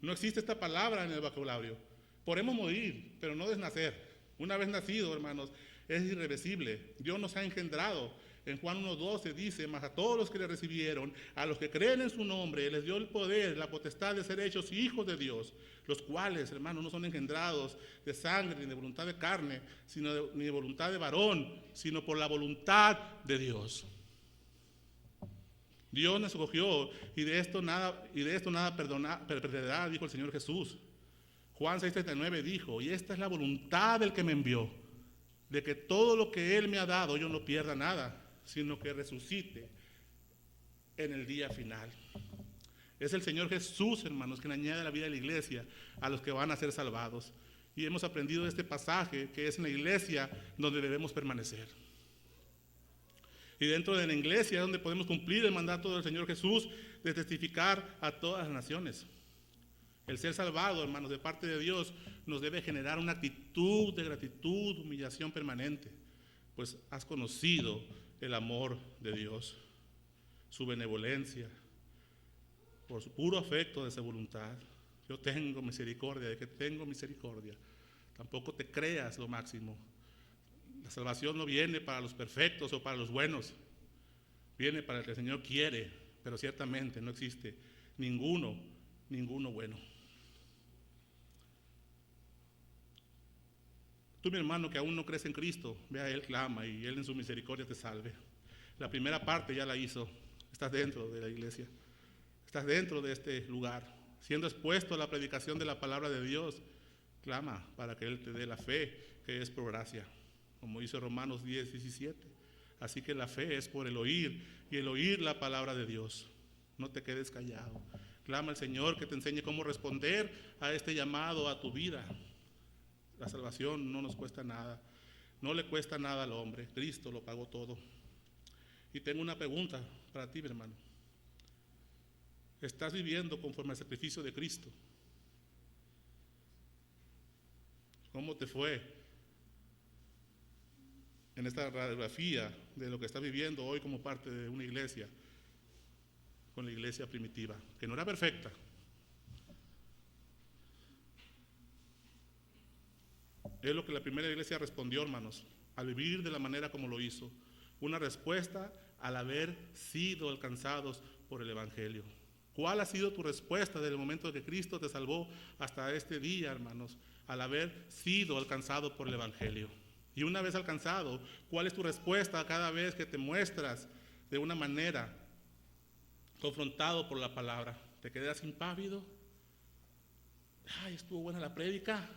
No existe esta palabra en el vocabulario. Podemos morir, pero no desnacer. Una vez nacido, hermanos, es irreversible. Dios nos ha engendrado. En Juan 1:12 dice, mas a todos los que le recibieron, a los que creen en su nombre, les dio el poder, la potestad de ser hechos hijos de Dios, los cuales, hermanos, no son engendrados de sangre ni de voluntad de carne, ni de voluntad de varón, sino por la voluntad de Dios. Dios nos escogió y de esto nada perderá, dijo el Señor Jesús. Juan 6:39 dijo, y esta es la voluntad del que me envió, de que todo lo que Él me ha dado yo no pierda nada, sino que resucite en el día final. Es el Señor Jesús, hermanos, quien añade la vida de la iglesia a los que van a ser salvados. Y hemos aprendido de este pasaje que es en la iglesia donde debemos permanecer. Y dentro de la iglesia es donde podemos cumplir el mandato del Señor Jesús de testificar a todas las naciones. El ser salvado, hermanos, de parte de Dios nos debe generar una actitud de gratitud, humillación permanente, pues has conocido el amor de Dios, su benevolencia, por su puro afecto de su voluntad. Yo tengo misericordia, de que tengo misericordia. Tampoco te creas lo máximo. La salvación no viene para los perfectos o para los buenos, viene para el que el Señor quiere, pero ciertamente no existe ninguno bueno. Tú, mi hermano, que aún no crees en Cristo, ve a Él, clama y Él en su misericordia te salve. La primera parte ya la hizo. Estás dentro de la iglesia, estás dentro de este lugar, siendo expuesto a la predicación de la palabra de Dios. Clama para que Él te dé la fe, que es por gracia, como dice Romanos 10:17. Así que la fe es por el oír, y el oír la palabra de Dios. No te quedes callado. Clama al Señor que te enseñe cómo responder a este llamado a tu vida. La salvación no nos cuesta nada, no le cuesta nada al hombre, Cristo lo pagó todo. Y tengo una pregunta para ti, mi hermano. ¿Estás viviendo conforme al sacrificio de Cristo? ¿Cómo te fue en esta radiografía de lo que estás viviendo hoy como parte de una iglesia, con la iglesia primitiva, que no era perfecta? Es lo que la primera iglesia respondió, hermanos, al vivir de la manera como lo hizo. Una respuesta al haber sido alcanzados por el Evangelio. ¿Cuál ha sido tu respuesta desde el momento en que Cristo te salvó hasta este día, hermanos, al haber sido alcanzado por el Evangelio? Y una vez alcanzado, ¿cuál es tu respuesta cada vez que te muestras de una manera confrontado por la palabra? ¿Te quedas impávido? ¡Ay, estuvo buena la prédica!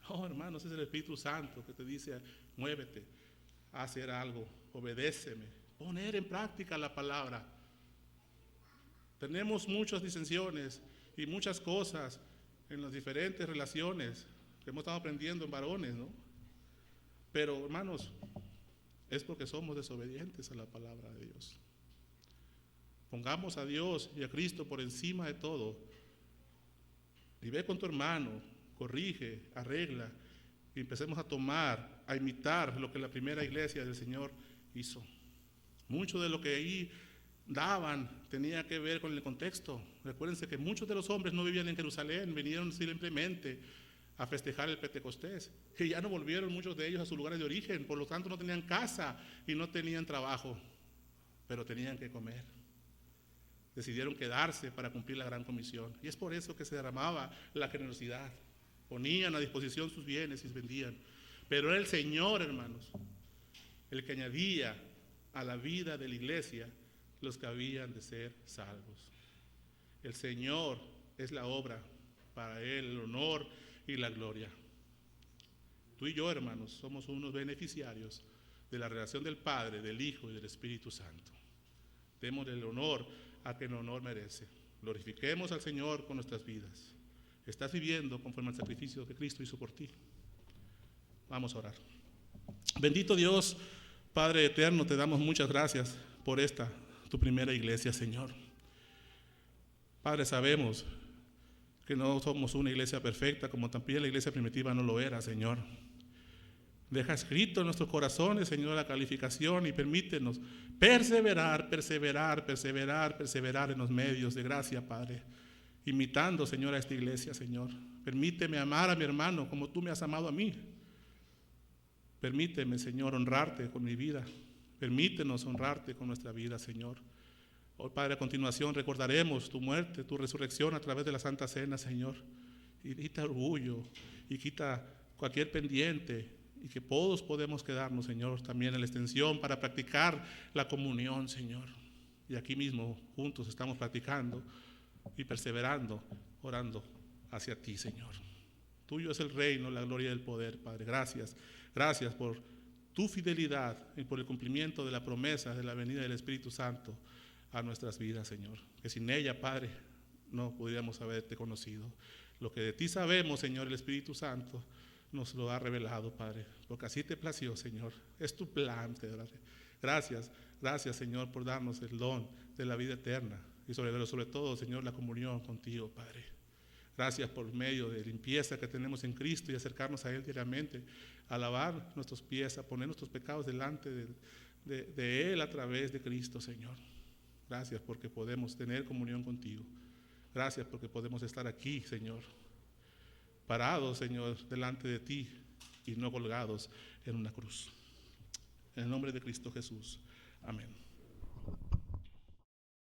Oh, hermanos, es el Espíritu Santo que te dice, muévete, a hacer algo, obedéceme, poner en práctica la palabra. Tenemos muchas disensiones y muchas cosas en las diferentes relaciones que hemos estado aprendiendo en varones, ¿no? Pero, hermanos, es porque somos desobedientes a la palabra de Dios. Pongamos a Dios y a Cristo por encima de todo. Y ve con tu hermano, corrige, arregla, y empecemos a tomar, a imitar lo que la primera iglesia del Señor hizo. Mucho de lo que ahí daban tenía que ver con el contexto. Recuérdense que muchos de los hombres no vivían en Jerusalén, vinieron simplemente a festejar el Pentecostés, que ya no volvieron muchos de ellos a sus lugares de origen, por lo tanto no tenían casa y no tenían trabajo, pero tenían que comer. Decidieron quedarse para cumplir la gran comisión, y es por eso que se derramaba la generosidad. Ponían a disposición sus bienes y se vendían. Pero era el Señor, hermanos, el que añadía a la vida de la iglesia los que habían de ser salvos. El Señor es la obra, para Él el honor y la gloria. Tú y yo, hermanos, somos unos beneficiarios de la relación del Padre, del Hijo y del Espíritu Santo. Demos el honor a quien el honor merece. Glorifiquemos al Señor con nuestras vidas. ¿Estás viviendo conforme al sacrificio que Cristo hizo por ti? Vamos a orar. Bendito Dios, Padre eterno, te damos muchas gracias por esta, tu primera iglesia, Señor. Padre, sabemos que no somos una iglesia perfecta, como también la iglesia primitiva no lo era, Señor. Deja escrito en nuestros corazones, Señor, la calificación y permítenos perseverar en los medios de gracia, Padre. Imitando, Señor, a esta iglesia, Señor. Permíteme amar a mi hermano como tú me has amado a mí. Permíteme, Señor, honrarte con mi vida. Permítenos honrarte con nuestra vida, Señor. Hoy, Padre, a continuación recordaremos tu muerte, tu resurrección a través de la Santa Cena, Señor. Y quita orgullo y quita cualquier pendiente y que todos podemos quedarnos, Señor, también en la extensión para practicar la comunión, Señor. Y aquí mismo juntos estamos practicando y perseverando, orando hacia ti, Señor. Tuyo es el reino, la gloria y el poder, Padre. Gracias. Gracias por tu fidelidad y por el cumplimiento de la promesa de la venida del Espíritu Santo a nuestras vidas, Señor. Que sin ella, Padre, no pudiéramos haberte conocido. Lo que de ti sabemos, Señor, el Espíritu Santo nos lo ha revelado, Padre, porque así te plació, Señor. Es tu plan, te doy gracias. Gracias, Señor, por darnos el don de la vida eterna y sobre todo, Señor, la comunión contigo, Padre. Gracias por medio de limpieza que tenemos en Cristo y acercarnos a Él diariamente, a lavar nuestros pies, a poner nuestros pecados delante de Él a través de Cristo, Señor. Gracias porque podemos tener comunión contigo. Gracias porque podemos estar aquí, Señor, parados, Señor, delante de ti y no colgados en una cruz. En el nombre de Cristo Jesús. Amén.